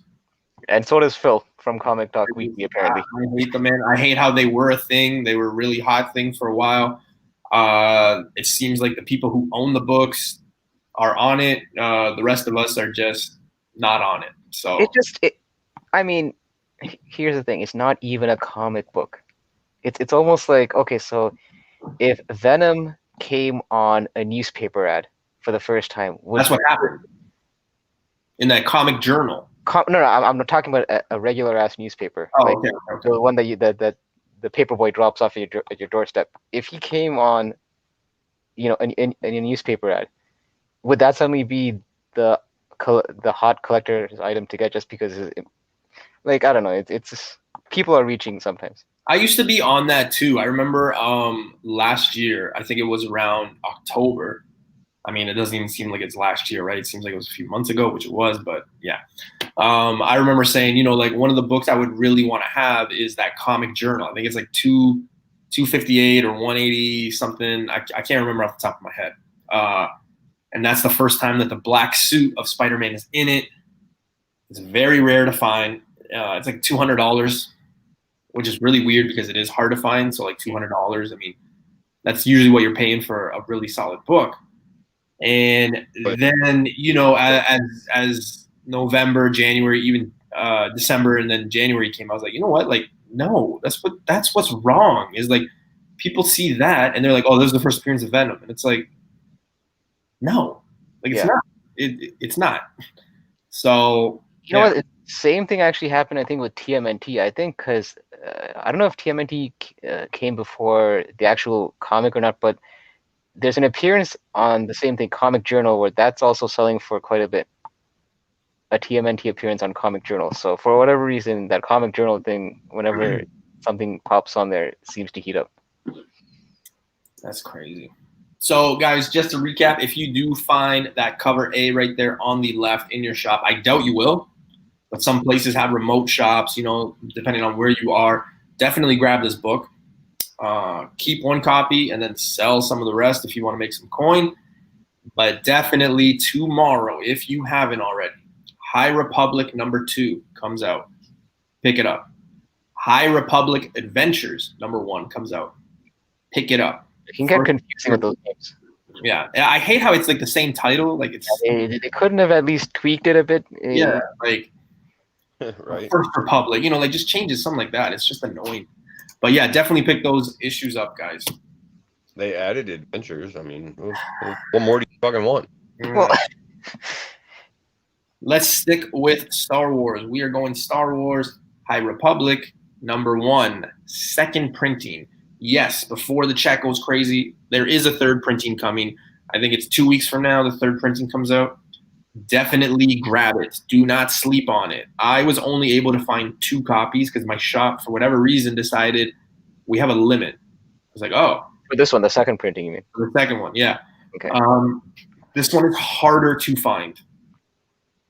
C: And so does Phil from Comic Talk Weekly, apparently.
A: I hate them, man. I hate how they were a thing. They were a really hot thing for a while. It seems like the people who own the books are on it. The rest of us are just not on it. So
C: I mean, here's the thing. It's not even a comic book. It's almost like, okay, so if Venom came on a newspaper ad for the first time.
A: That's what happened. In that comic journal.
C: No, I'm not talking about a regular ass newspaper.
A: Oh,
C: like
A: okay.
C: The one that the paperboy drops off at your doorstep. If he came on, in a newspaper ad, would that suddenly be the hot collector's item to get just because? I don't know. It's just, people are reaching sometimes.
A: I used to be on that too. I remember last year. I think it was around October. I mean, it doesn't even seem like it's last year, right? It seems like it was a few months ago, which it was, but yeah. I remember saying, like one of the books I would really want to have is that comic journal. I think it's like $258 or $180 something. I can't remember off the top of my head. And that's the first time that the black suit of Spider-Man is in it. It's very rare to find. It's like $200, which is really weird because it is hard to find. So like $200, I mean, that's usually what you're paying for a really solid book. And then, as November, January, even December, and then January came, I was like, you know what? Like, no, that's what's wrong. Is like people see that and they're like, oh, this is the first appearance of Venom, and it's like, no, like it's not. It's not. So
C: you know what? Same thing actually happened, I think, with TMNT. I think because I don't know if TMNT came before the actual comic or not, but there's an appearance on the same thing, Comic Journal, where that's also selling for quite a bit. A TMNT appearance on Comic Journal. So for whatever reason, that Comic Journal thing, whenever something pops on there, seems to heat up.
A: That's crazy. So, guys, just to recap, if you do find that cover A right there on the left in your shop, I doubt you will, but some places have remote shops, you know, depending on where you are. Definitely grab this book. Keep one copy and then sell some of the rest if you want to make some coin. But definitely tomorrow, if you haven't already, High Republic #2 comes out. Pick it up. High Republic Adventures #1 comes out. Pick it up.
C: It can get confusing with those names.
A: Yeah, I hate how it's like the same title. Like it's
C: they couldn't have at least tweaked it a bit.
A: Yeah, like
B: right.
A: First Republic, you know, like just changes something like that. It's just annoying. But yeah, definitely pick those issues up, guys.
B: They added adventures. I mean, what more do you fucking want?
C: Well,
A: let's stick with Star Wars. We are going Star Wars High Republic #1, second printing. Yes, before the chat goes crazy, there is a third printing coming. I think it's 2 weeks from now the third printing comes out. Definitely grab it. Do not sleep on it. I was only able to find 2 copies because my shop, for whatever reason, decided we have a limit. I was like, oh.
C: For this one, the second printing, you mean?
A: For the second one, yeah.
C: Okay.
A: This one is harder to find.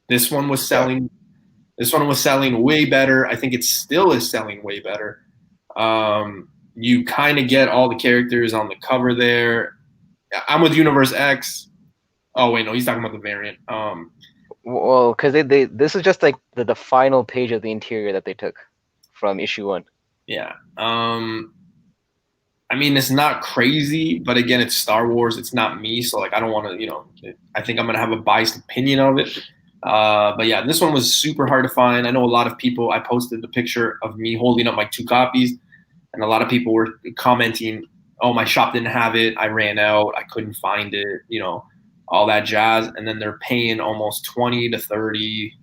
A: This one was selling. This one was selling way better. I think it still is selling way better. You kind of get all the characters on the cover there. I'm with Universe X. Oh wait, no, he's talking about the variant.
C: Well, because this is just like the final page of the interior that they took from issue 1.
A: Yeah. I mean, it's not crazy, but again, it's Star Wars. It's not me, so like I don't want to, you know. I think I'm gonna have a biased opinion of it. But yeah, this one was super hard to find. I know a lot of people. I posted the picture of me holding up my 2 copies, and a lot of people were commenting, "Oh, my shop didn't have it. I ran out. I couldn't find it." You know, all that jazz. And then they're paying almost 20 to 30,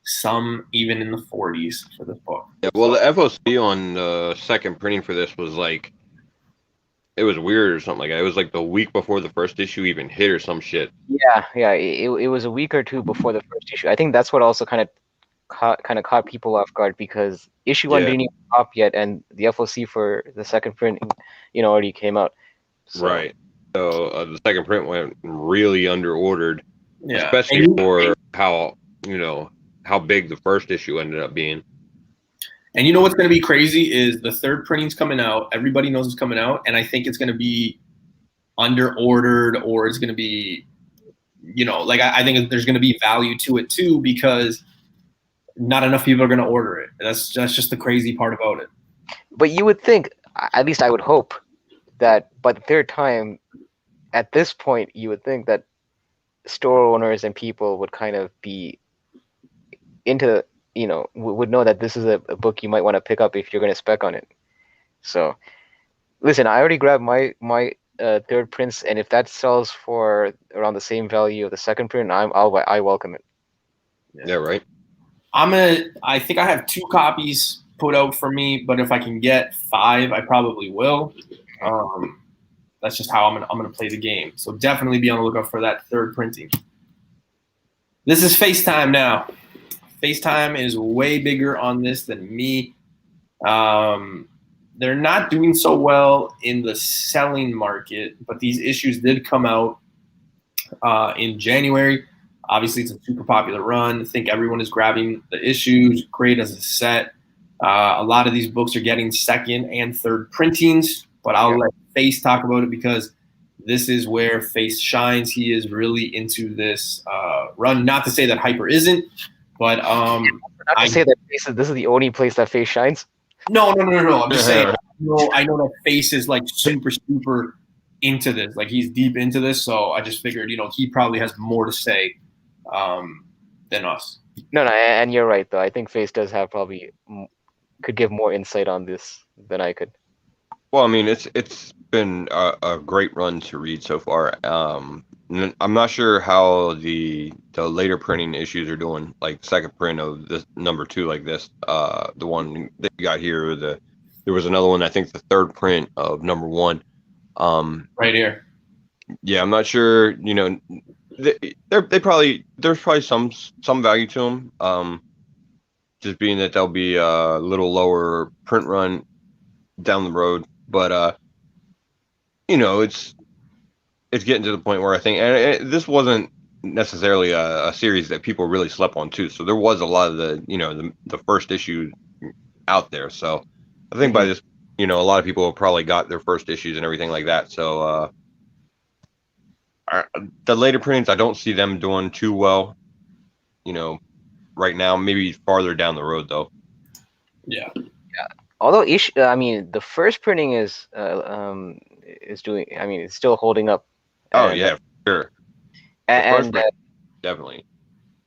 A: some even in the 40s for this book.
B: Yeah, well, the FOC on the second printing for this was like, it was weird or something like that. It was like the week before the first issue even hit or some shit.
C: Yeah. It was a week or 2 before the first issue. I think that's what also kind of caught people off guard because issue 1 didn't even pop yet, and the FOC for the second print, you know, already came out.
B: So. Right. So the second print went really under ordered,
A: yeah.
B: Especially for how big the first issue ended up being.
A: And you know what's going to be crazy is the third printing's coming out. Everybody knows it's coming out, and I think it's going to be under ordered, or it's going to be, you know, like I think there's going to be value to it too because not enough people are going to order it. That's just the crazy part about it.
C: But you would think, at least I would hope, that by the third time, at this point, you would think that store owners and people would kind of be into, you know, would know that this is a book you might want to pick up if you're going to spec on it. So, listen, I already grabbed my third prints, and if that sells for around the same value of the second print, I welcome it.
B: Yeah, right.
A: I think I have 2 copies put out for me, but if I can get 5, I probably will. That's just how I'm gonna play the game. So definitely be on the lookout for that third printing. This is FaceTime now. FaceTime is way bigger on this than me. They're not doing so well in the selling market, but these issues did come out in January. Obviously, it's a super popular run. I think everyone is grabbing the issues. Great as a set. A lot of these books are getting second and third printings, but I'll let Face talk about it because this is where Face shines. He is really into this run. Not to say that Hyper isn't, but
C: not to say that this is the only place that Face shines.
A: No. I'm just saying. I know that Face is like super into this. Like he's deep into this. So I just figured, you know, he probably has more to say than us.
C: No, and you're right though. I think Face does have probably could give more insight on this than I could.
B: Well, I mean, it's been a great run to read so far. I'm not sure how the later printing issues are doing, like second print of this #2 like this. The one that you got here, there was another one. I think the third print of #1.
A: Right here.
B: Yeah, I'm not sure. You know, there's probably some value to them. Just being that they'll be a little lower print run down the road. But, you know, it's getting to the point where I think, and this wasn't necessarily a series that people really slept on too. So there was a lot of the first issue out there. So I think by this, a lot of people have probably got their first issues and everything like that. So the later printings, I don't see them doing too well, right now. Maybe farther down the road though.
A: Yeah.
C: Although I mean, the first printing is doing. I mean, it's still holding up.
B: Oh yeah, for sure.
C: And
B: definitely.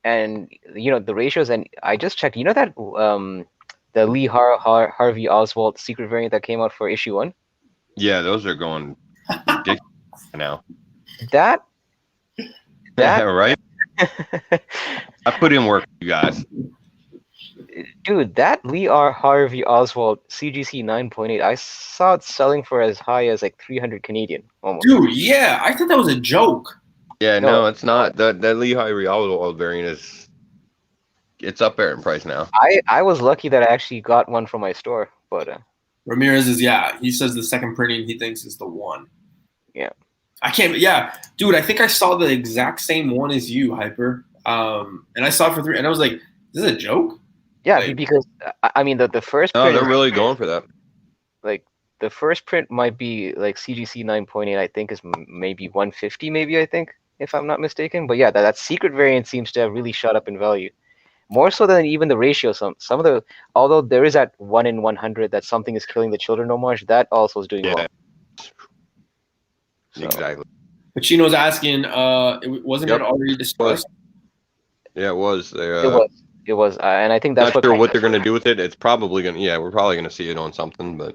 C: And the ratios, and I just checked. You know that the Lee Harvey Oswald secret variant that came out for issue 1.
B: Yeah, those are going ridiculous now.
C: That
B: right. I put in work, you guys.
C: Dude, that Lee Harvey Oswald CGC 9.8, I saw it selling for as high as like 300 Canadian almost.
A: Dude, yeah, I thought that was a joke.
B: Yeah, no, it's not. That Lee Harvey Oswald variant it's up there in price now.
C: I was lucky that I actually got one from my store, but
A: Ramirez he says the second printing he thinks is the one.
C: Yeah.
A: Dude, I think I saw the exact same one as you, Hyper. And I saw it for 3, and I was like, is this a joke?
C: Yeah, because I mean the first
B: print.
C: No,
B: they're really going for that.
C: Like the first print might be like CGC 9.8, I think is maybe 150, maybe, I think, if I'm not mistaken. But yeah, that secret variant seems to have really shot up in value. More so than even the ratio. Some of the, although there is that 1 in 100 that something is killing the children homage, that also is doing well.
B: So. Exactly.
A: Pacino's asking, wasn't it already discussed?
B: Yeah, it was.
C: It was, and I think that's
B: not sure what they're going to do with it. It's probably going to, we're probably going to see it on something, but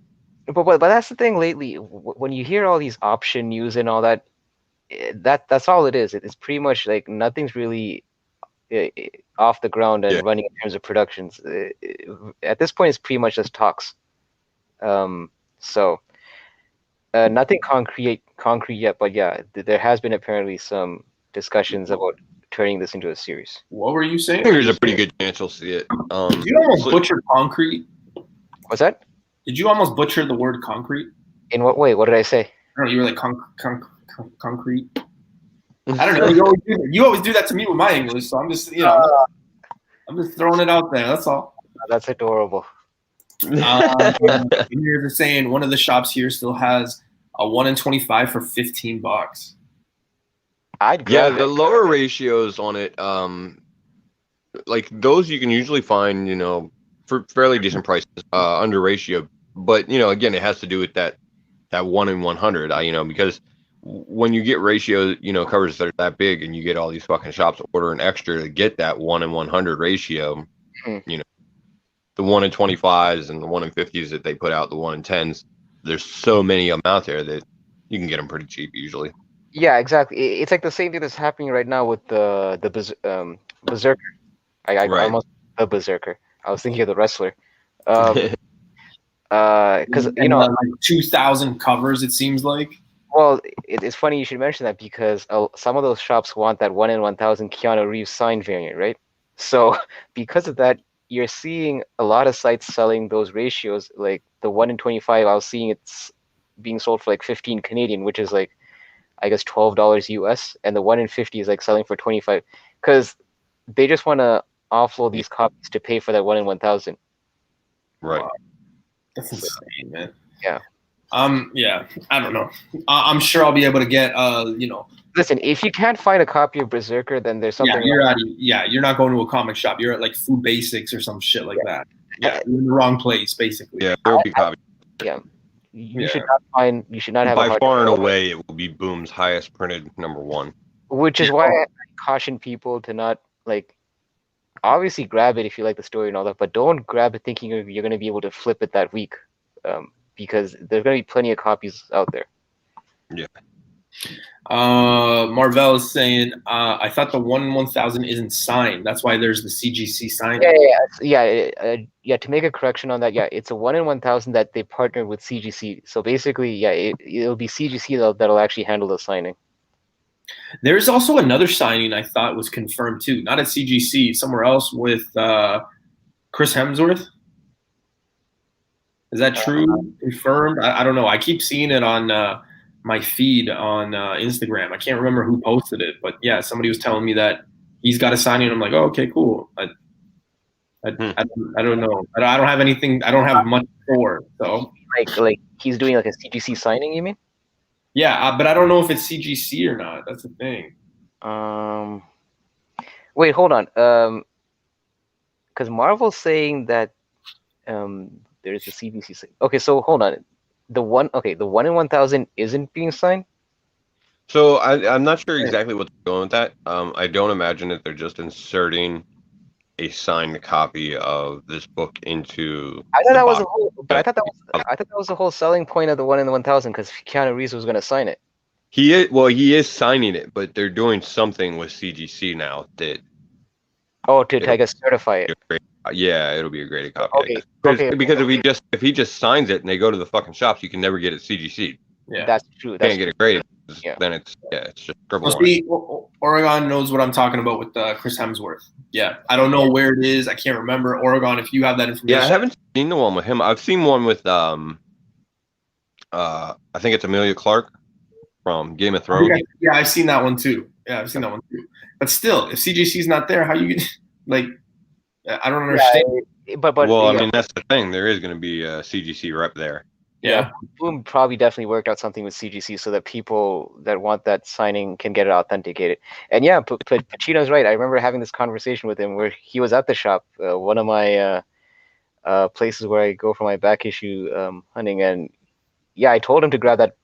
C: that's the thing lately. When you hear all these option news and all that, that's all it is. It's pretty much like nothing's really off the ground and running in terms of productions. At this point, it's pretty much just talks. So nothing concrete yet, but yeah, there has been apparently some discussions about turning this into a series.
A: What were you saying?
B: I think there's a pretty good chance you'll see it.
A: Did you almost butcher concrete?
C: What's that?
A: Did you almost butcher the word concrete?
C: In what way? What did I say?
A: I don't know. You were like concrete. I don't know. You always do that to me with my English, so I'm just I'm just throwing it out there. That's all.
C: That's adorable.
A: You're saying one of the shops here still has a 1 in 25 for $15.
B: The lower ratios on it, like those you can usually find, for fairly decent prices, under ratio. But again, it has to do with that 1 in 100. Because when you get ratio, covers that are that big, and you get all these fucking shops ordering extra to get that 1 in 100 ratio, the 1 in 25s and the 1 in 50s that they put out, the 1 in 10s, there's so many of them out there that you can get them pretty cheap usually.
C: Yeah, exactly. It's like the same thing that's happening right now with the Berserker. I almost the Berserker. I was thinking of the wrestler. Because
A: like 2,000 covers, it seems like.
C: Well, it's funny you should mention that because some of those shops want that 1 in 1,000 Keanu Reeves signed variant, right? So because of that, you're seeing a lot of sites selling those ratios. Like the 1 in 25, I was seeing it's being sold for like 15 Canadian, which is like, I guess $12 US, and the 1 in 50 is like selling for 25, because they just want to offload these copies to pay for that 1 in 1,000.
B: Right.
A: Wow. That's insane, man.
C: Yeah.
A: I don't know. I'm sure I'll be able to get
C: Listen, if you can't find a copy of Berserker, then there's something.
A: You're not going to a comic shop. You're at like Food Basics or some shit like that. Yeah, you're in the wrong place, basically.
B: Yeah, there'll be copies.
C: Yeah. You should not have
B: by far and away it will be Boom's highest printed #1,
C: which is why I caution people to not obviously grab it if you like the story and all that, but don't grab it thinking you're going to be able to flip it that week, because there's going to be plenty of copies out there.
B: Yeah.
A: Marvell is saying, I thought the 1 in 1,000 isn't signed. That's why there's the CGC sign.
C: Yeah. To make a correction on that, it's a 1 in 1,000 that they partnered with CGC. So basically, it'll be CGC that'll actually handle the signing.
A: There's also another signing I thought was confirmed too, not at CGC, somewhere else with Chris Hemsworth. Is that true? Confirmed? I don't know. I keep seeing it on my feed on Instagram. I can't remember who posted it, but yeah, somebody was telling me that he's got a signing. I'm like, oh, okay, cool. I don't know. I don't have anything. I don't have much for. So
C: Like he's doing like a CGC signing, you mean?
A: yeah, but I don't know if it's CGC or not. That's the thing.
C: Wait, hold on. Because Marvel's saying that there's a CGC. Okay, so hold on. The 1 in 1,000 isn't being signed.
B: So I'm not sure exactly what's going with that. I don't imagine that they're just inserting a signed copy of this book into.
C: I thought that was a whole. But I thought that was the whole selling point of the 1 in 1,000 because Keanu Reeves was going to sign it.
B: He is signing it, but they're doing something with CGC now that.
C: Oh, to I guess certify it.
B: Yeah, it'll be a graded copy.
C: Okay.
B: Because if he just signs it and they go to the fucking shops, you can never get it CGC.
A: Yeah,
C: that's true.
B: You can't get it graded.
C: Yeah.
B: Then it's just scribble.
A: See, Oregon knows what I'm talking about with Chris Hemsworth. Yeah, I don't know where it is. I can't remember. Oregon, if you have that information.
B: Yeah, I haven't seen the one with him. I've seen one with I think it's Emilia Clarke from Game of Thrones.
A: Yeah, I've seen that one too. But still, if CGC's not there, how you like? I don't understand.
C: Yeah, but
B: I mean, that's the thing. There is going to be a CGC rep there.
A: Yeah.
C: Boom probably definitely worked out something with CGC so that people that want that signing can get it authenticated. And yeah, Pacino's right. I remember having this conversation with him where he was at the shop, one of my places where I go for my back issue hunting, and yeah, I told him to grab that.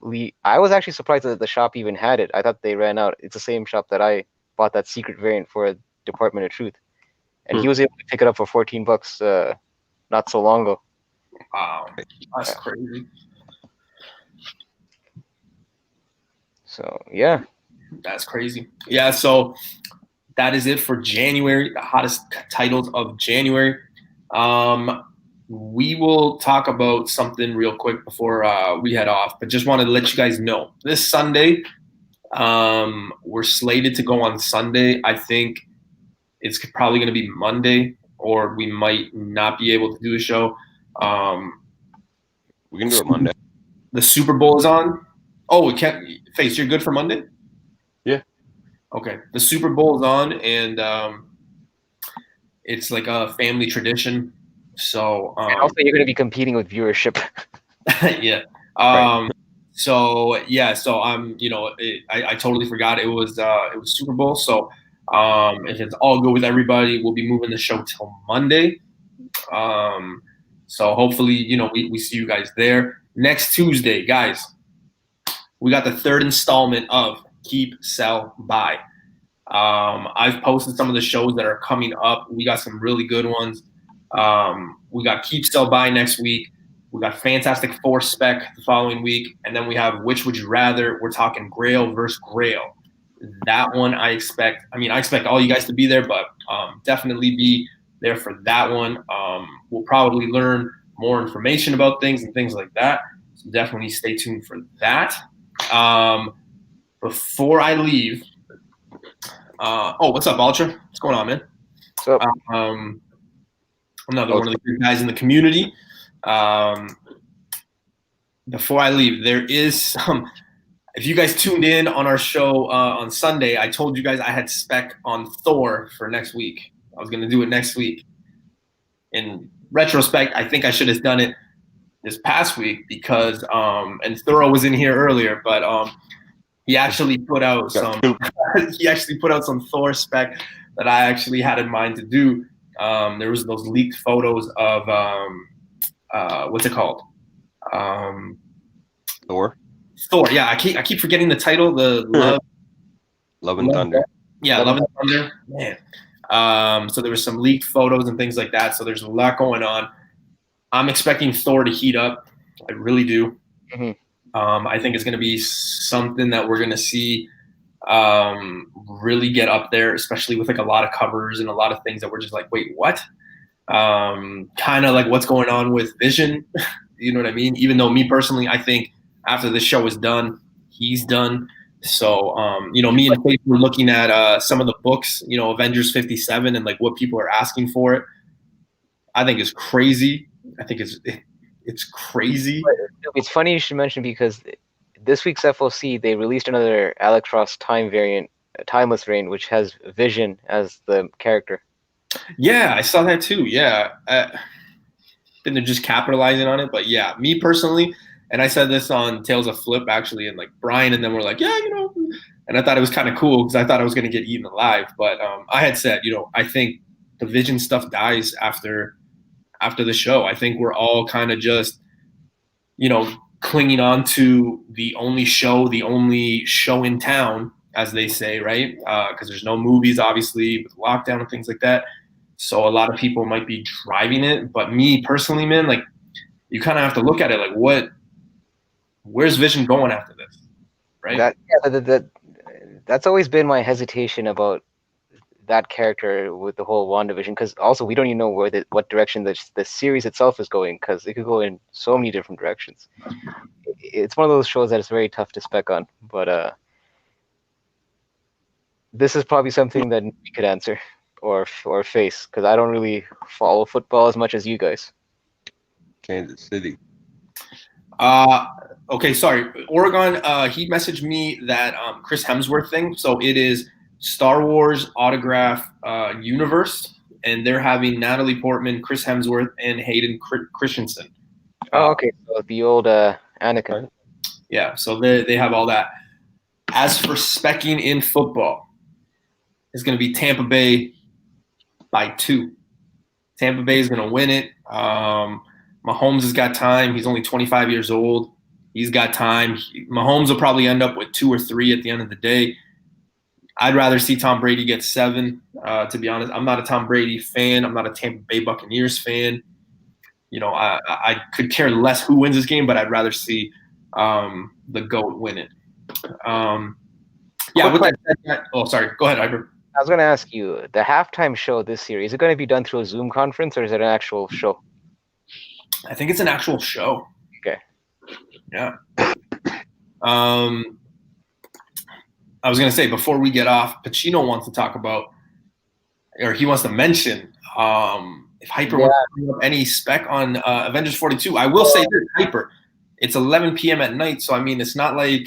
C: I was actually surprised that the shop even had it. I thought they ran out. It's the same shop that I bought that secret variant for Department of Truth, and he was able to pick it up for $14 not so long ago.
A: Wow, that's crazy.
C: So yeah,
A: that's crazy. Yeah, so that is it for January. The hottest titles of January. We will talk about something real quick before we head off, but just wanted to let you guys know this Sunday. We're slated to go on Sunday. I think it's probably going to be Monday, or we might not be able to do the show.
B: We can do it Monday.
A: The Super Bowl is on. Oh, we can't. Face, you're good for Monday?
B: Yeah.
A: Okay. The Super Bowl is on, and it's like a family tradition. So
C: and also you're going to be competing with viewership.
A: Yeah. So yeah. So I totally forgot it was Super Bowl. So if it's all good with everybody, we'll be moving the show till Monday. So hopefully, we see you guys there. Next Tuesday, guys, we got the third installment of Keep, Sell, Buy. I've posted some of the shows that are coming up. We got some really good ones. We got Keep, Sell, Buy next week. We got Fantastic Four Spec the following week. And then we have Which Would You Rather? We're talking Grail versus Grail. That one I expect all you guys to be there, but definitely be there for that one. We'll probably learn more information about things and things like that. So definitely stay tuned for that. Before I leave, what's up, Ultra? What's going on, man?
C: What's up?
A: Another one of the good guys in the community. Before I leave, there is some. If you guys tuned in on our show on Sunday, I told you guys I had spec on Thor for next week. I was going to do it next week. In retrospect, I think I should have done it this past week because and Thor was in here earlier, but he actually put out some Thor spec that I actually had in mind to do. There was those leaked photos of what's it called?
B: Thor.
A: Thor, yeah. I keep forgetting the title. The
B: Love and Thunder.
A: Yeah, Love and Thunder. Man. So there was some leaked photos and things like that. So there's a lot going on. I'm expecting Thor to heat up. I really do.
C: Mm-hmm.
A: I think it's going to be something that we're going to see really get up there, especially with like a lot of covers and a lot of things that we're just like, wait, what? Kind of like what's going on with Vision. You know what I mean? Even though me personally, I think after this show is done, he's done. So, me and Faith were looking at some of the books, Avengers 57 and like what people are asking for it. I think it's crazy. I think it's crazy.
C: It's funny you should mention because this week's FOC, they released another Alex Ross Tyme variant, timeless variant, which has Vision as the character.
A: Yeah, I saw that too. Yeah. Then they're just capitalizing on it. But yeah, me personally, and I said this on Tales of Flip actually, and like Brian and then we're like, yeah, and I thought it was kind of cool because I thought I was going to get eaten alive. But I had said, I think the Vision stuff dies after the show. I think we're all kind of just, clinging on to the only show in town, as they say, right? Because there's no movies, obviously, with lockdown and things like that. So a lot of people might be driving it. But me personally, man, like you kind of have to look at it like, where's Vision going after this, right?
C: That's always been my hesitation about that character with the whole WandaVision, because also we don't even know what direction the series itself is going, because it could go in so many different directions. It's one of those shows that is very tough to spec on, but this is probably something that we could answer or face, because I don't really follow football as much as you guys.
B: Kansas City.
A: Okay, sorry. Oregon, he messaged me that Chris Hemsworth thing. So it is Star Wars autograph universe, and they're having Natalie Portman, Chris Hemsworth, and Hayden Christensen.
C: Oh, okay. So the old Anakin.
A: Yeah, so they have all that. As for specking in football, it's going to be Tampa Bay by 2. Tampa Bay is going to win it. Mahomes has got time. He's only 25 years old. He's got time. Mahomes will probably end up with 2 or 3 at the end of the day. I'd rather see Tom Brady get 7, to be honest. I'm not a Tom Brady fan. I'm not a Tampa Bay Buccaneers fan. I could care less who wins this game, but I'd rather see the GOAT win it. Sorry. Go ahead, Ivor.
C: I was going to ask you, the halftime show this year, is it going to be done through a Zoom conference, or is it an actual show?
A: I think it's an actual show.
C: Okay.
A: Yeah. I was going to say, before we get off, Pacino wants to talk about, or he wants to mention, if Hyper wants to bring up any spec on Avengers 42. I will say this, Hyper, it's 11 p.m. at night, so, I mean, it's not like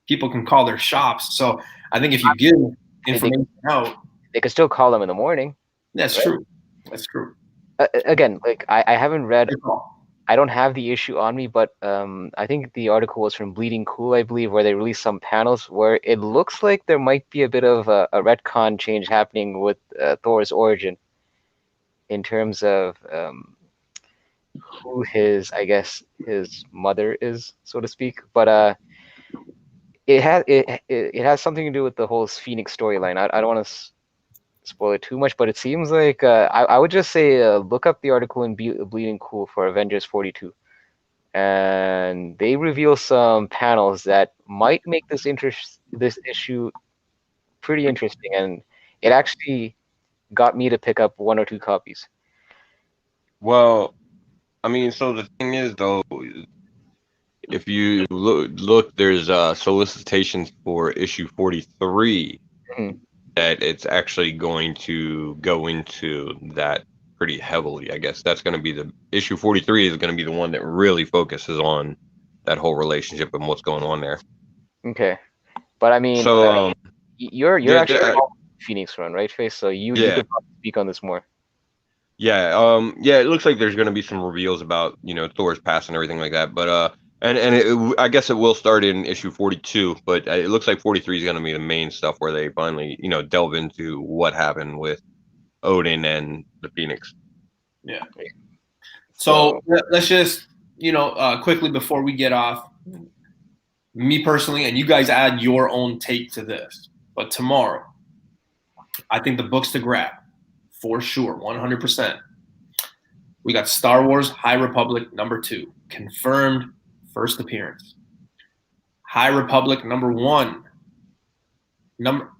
A: people can call their shops. So I think if you give information out.
C: They could still call them in the morning.
A: That's right? True. That's true.
C: Again, like I haven't read, I don't have the issue on me, but I think the article was from Bleeding Cool, I believe, where they released some panels where it looks like there might be a bit of a retcon change happening with Thor's origin in terms of who his mother is, so to speak. But it has something to do with the whole Phoenix storyline. I don't want to spoil it too much, but it seems like I would just say look up the article in Bleeding Cool for Avengers 42, and they reveal some panels that might make this issue pretty interesting, and it actually got me to pick up 1 or 2 copies.
B: Well, I mean, so the thing is, though, if you look, there's solicitations for issue 43 that it's actually going to go into that pretty heavily. I guess that's going to be the issue 43 is going to be the one that really focuses on that whole relationship and what's going on there.
C: Okay, but I mean, so you're actually Phoenix run, right, Face? So you could probably speak on this more.
B: Yeah, it looks like there's going to be some reveals about Thor's past and everything like that, but I guess it will start in issue 42, but it looks like 43 is going to be the main stuff where they finally delve into what happened with Odin and the Phoenix.
A: Yeah. So let's just quickly before we get off, me personally, and you guys add your own take to this, but tomorrow, I think the book's to grab. For sure, 100%. We got Star Wars High Republic #2, confirmed first appearance. High Republic #1.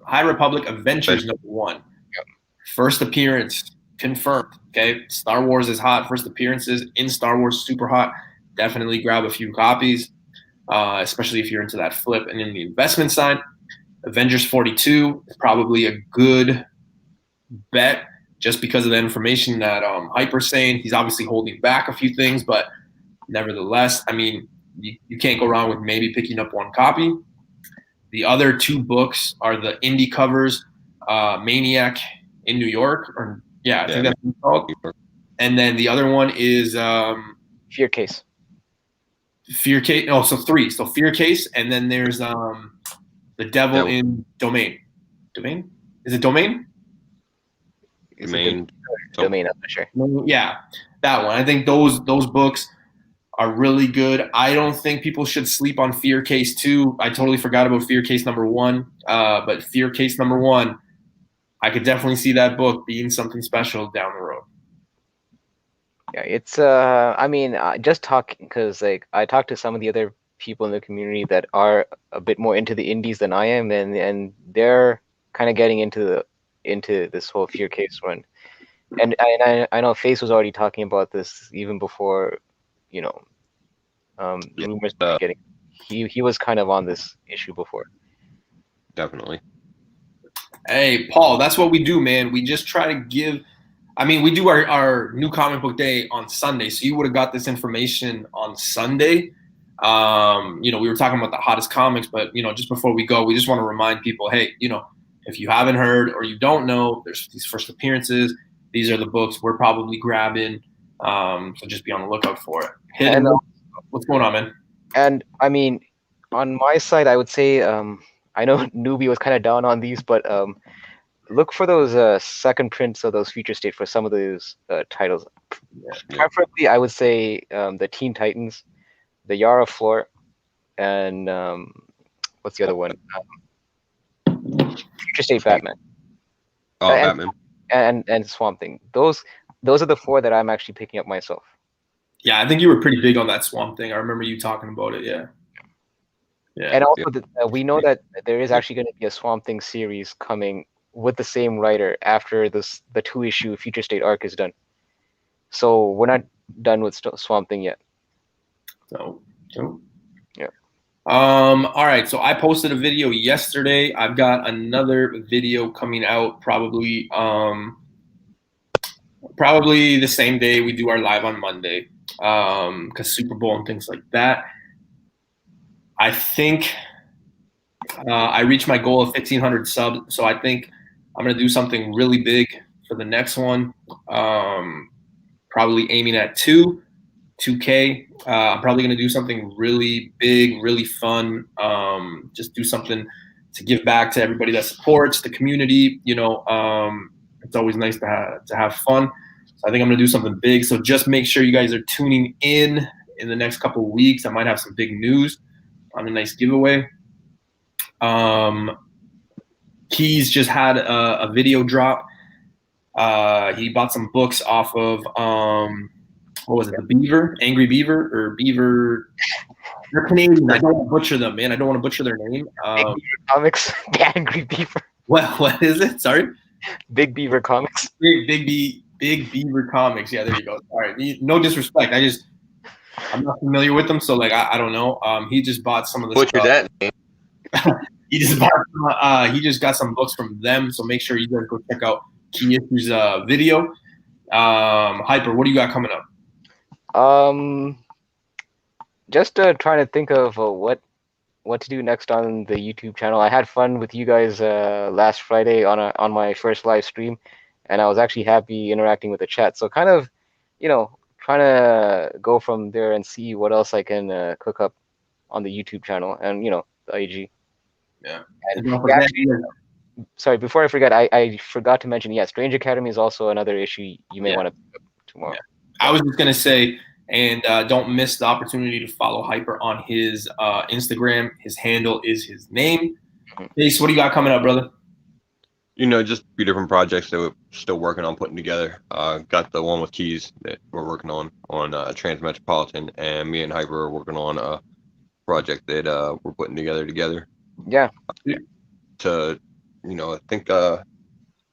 A: High Republic Adventures #1. First appearance confirmed. Okay, Star Wars is hot. First appearances in Star Wars super hot. Definitely grab a few copies, especially if you're into that flip. And in the investment side, Avengers 42 is probably a good bet. Just because of the information that Hyper's saying. He's obviously holding back a few things, but nevertheless, I mean, you can't go wrong with maybe picking up one copy. The other two books are the indie covers, Maniac in New York, or I think that's what it's called. And then the other one is
C: Fear Case.
A: Fear Case. Oh, so three. So Fear Case, and then there's The Devil in Domain. Domain? Is it Domain?
C: Domain. I'm not sure.
A: Yeah, that one. I think those books are really good. I don't think people should sleep on Fear Case 2. I totally forgot about Fear Case number 1. But Fear Case number 1, I could definitely see that book being something special down the road.
C: Yeah, it's just talking, because like I talked to some of the other people in the community that are a bit more into the indies than I am, and they're kind of getting into this whole Fear Case one. And I know Face was already talking about this even before, rumors were getting. He was kind of on this issue before.
B: Definitely.
A: Hey, Paul, that's what we do, man. We just try to give. I mean, we do our new comic book day on Sunday, so you would have got this information on Sunday. We were talking about the hottest comics, but just before we go, we just want to remind people, hey, if you haven't heard or you don't know, there's these first appearances. These are the books we're probably grabbing. So just be on the lookout for it. What's going on, man?
C: And I mean, on my side, I would say, I know Newbie was kind of down on these, but look for those second prints of those Future State for some of those titles. Preferably, I would say the Teen Titans, the Yara Floor, and what's the other one? Future State Batman.
B: Oh, Batman.
C: And Swamp Thing. Those are the 4 that I'm actually picking up myself.
A: Yeah, I think you were pretty big on that Swamp Thing. I remember you talking about it. Yeah.
C: And also, we know that there is actually going to be a Swamp Thing series coming with the same writer after the 2-issue Future State arc is done. So we're not done with Swamp Thing yet.
A: So.
C: Yeah.
A: All right. So I posted a video yesterday. I've got another video coming out probably the same day we do our live on Monday, because Super Bowl and things like that. I think I reached my goal of 1,500 subs, so I think I'm gonna do something really big for the next one. Probably aiming at 2K. I'm probably going to do something really big, really fun. Just do something to give back to everybody that supports the community. It's always nice to have fun. So I think I'm going to do something big. So just make sure you guys are tuning in the next couple of weeks. I might have some big news on a nice giveaway. Keys just had a video drop. He bought some books off of what was it, the Beaver, Angry Beaver, or Beaver? They're Canadian. I don't want to butcher them, man. I don't want to butcher their name.
C: Big Beaver Comics, Angry Beaver.
A: What is it? Sorry.
C: Big Beaver Comics.
A: Big Beaver Comics. Yeah, there you go. All right. No disrespect. I'm not familiar with them, so like I don't know. He just bought some of the
B: Butcher
A: stuff.
B: that.
A: He just got some books from them, so make sure you guys go check out Keyissue's video. Hyper, what do you got coming up?
C: Just trying to think of what to do next on the YouTube channel. I had fun with you guys last Friday on my first live stream, and I was actually happy interacting with the chat. So kind of, trying to go from there and see what else I can cook up on the YouTube channel and the IG.
A: Yeah.
C: Sorry, before I forget, I forgot to mention, Strange Academy is also another issue you may want to pick up tomorrow.
A: Yeah. I was just going to say, and don't miss the opportunity to follow Hyper on his Instagram. His handle is his name. Ace, what do you got coming up, brother?
B: Just a few different projects that we're still working on putting together. Got the one with Keys that we're working on Transmetropolitan, and me and Hyper are working on a project that we're putting together.
C: Yeah.
B: To I think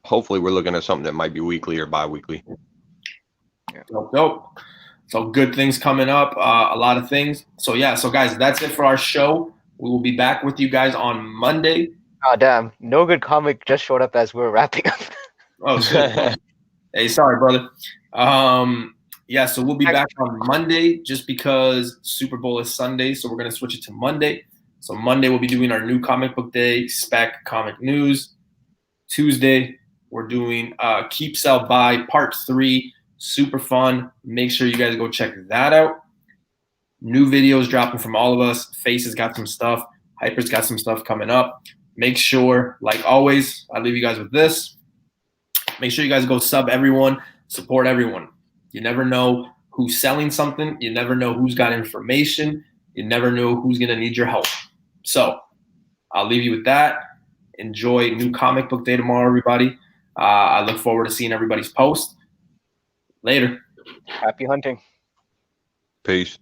B: hopefully we're looking at something that might be weekly or bi-weekly.
A: Yeah. Dope. So good things coming up, a lot of things. So guys, that's it for our show. We will be back with you guys on Monday.
C: Oh damn! No Good Comic just showed up as we were wrapping up.
A: Oh shit! Hey, sorry, brother. Yeah, so we'll be back on Monday just because Super Bowl is Sunday, so we're going to switch it to Monday. So Monday we'll be doing our new comic book day, spec comic news. Tuesday we're doing Keep Sell Buy Part 3, super fun. Make sure you guys go check that out. New videos dropping from all of us. Face has got some stuff. Hyper's got some stuff coming up. Make sure, like always, I leave you guys with this. Make sure you guys go sub everyone, support everyone. You never know who's selling something. You never know who's got information. You never know who's going to need your help. So I'll leave you with that. Enjoy new comic book day tomorrow, everybody. I look forward to seeing everybody's post. Later.
C: Happy hunting.
B: Peace.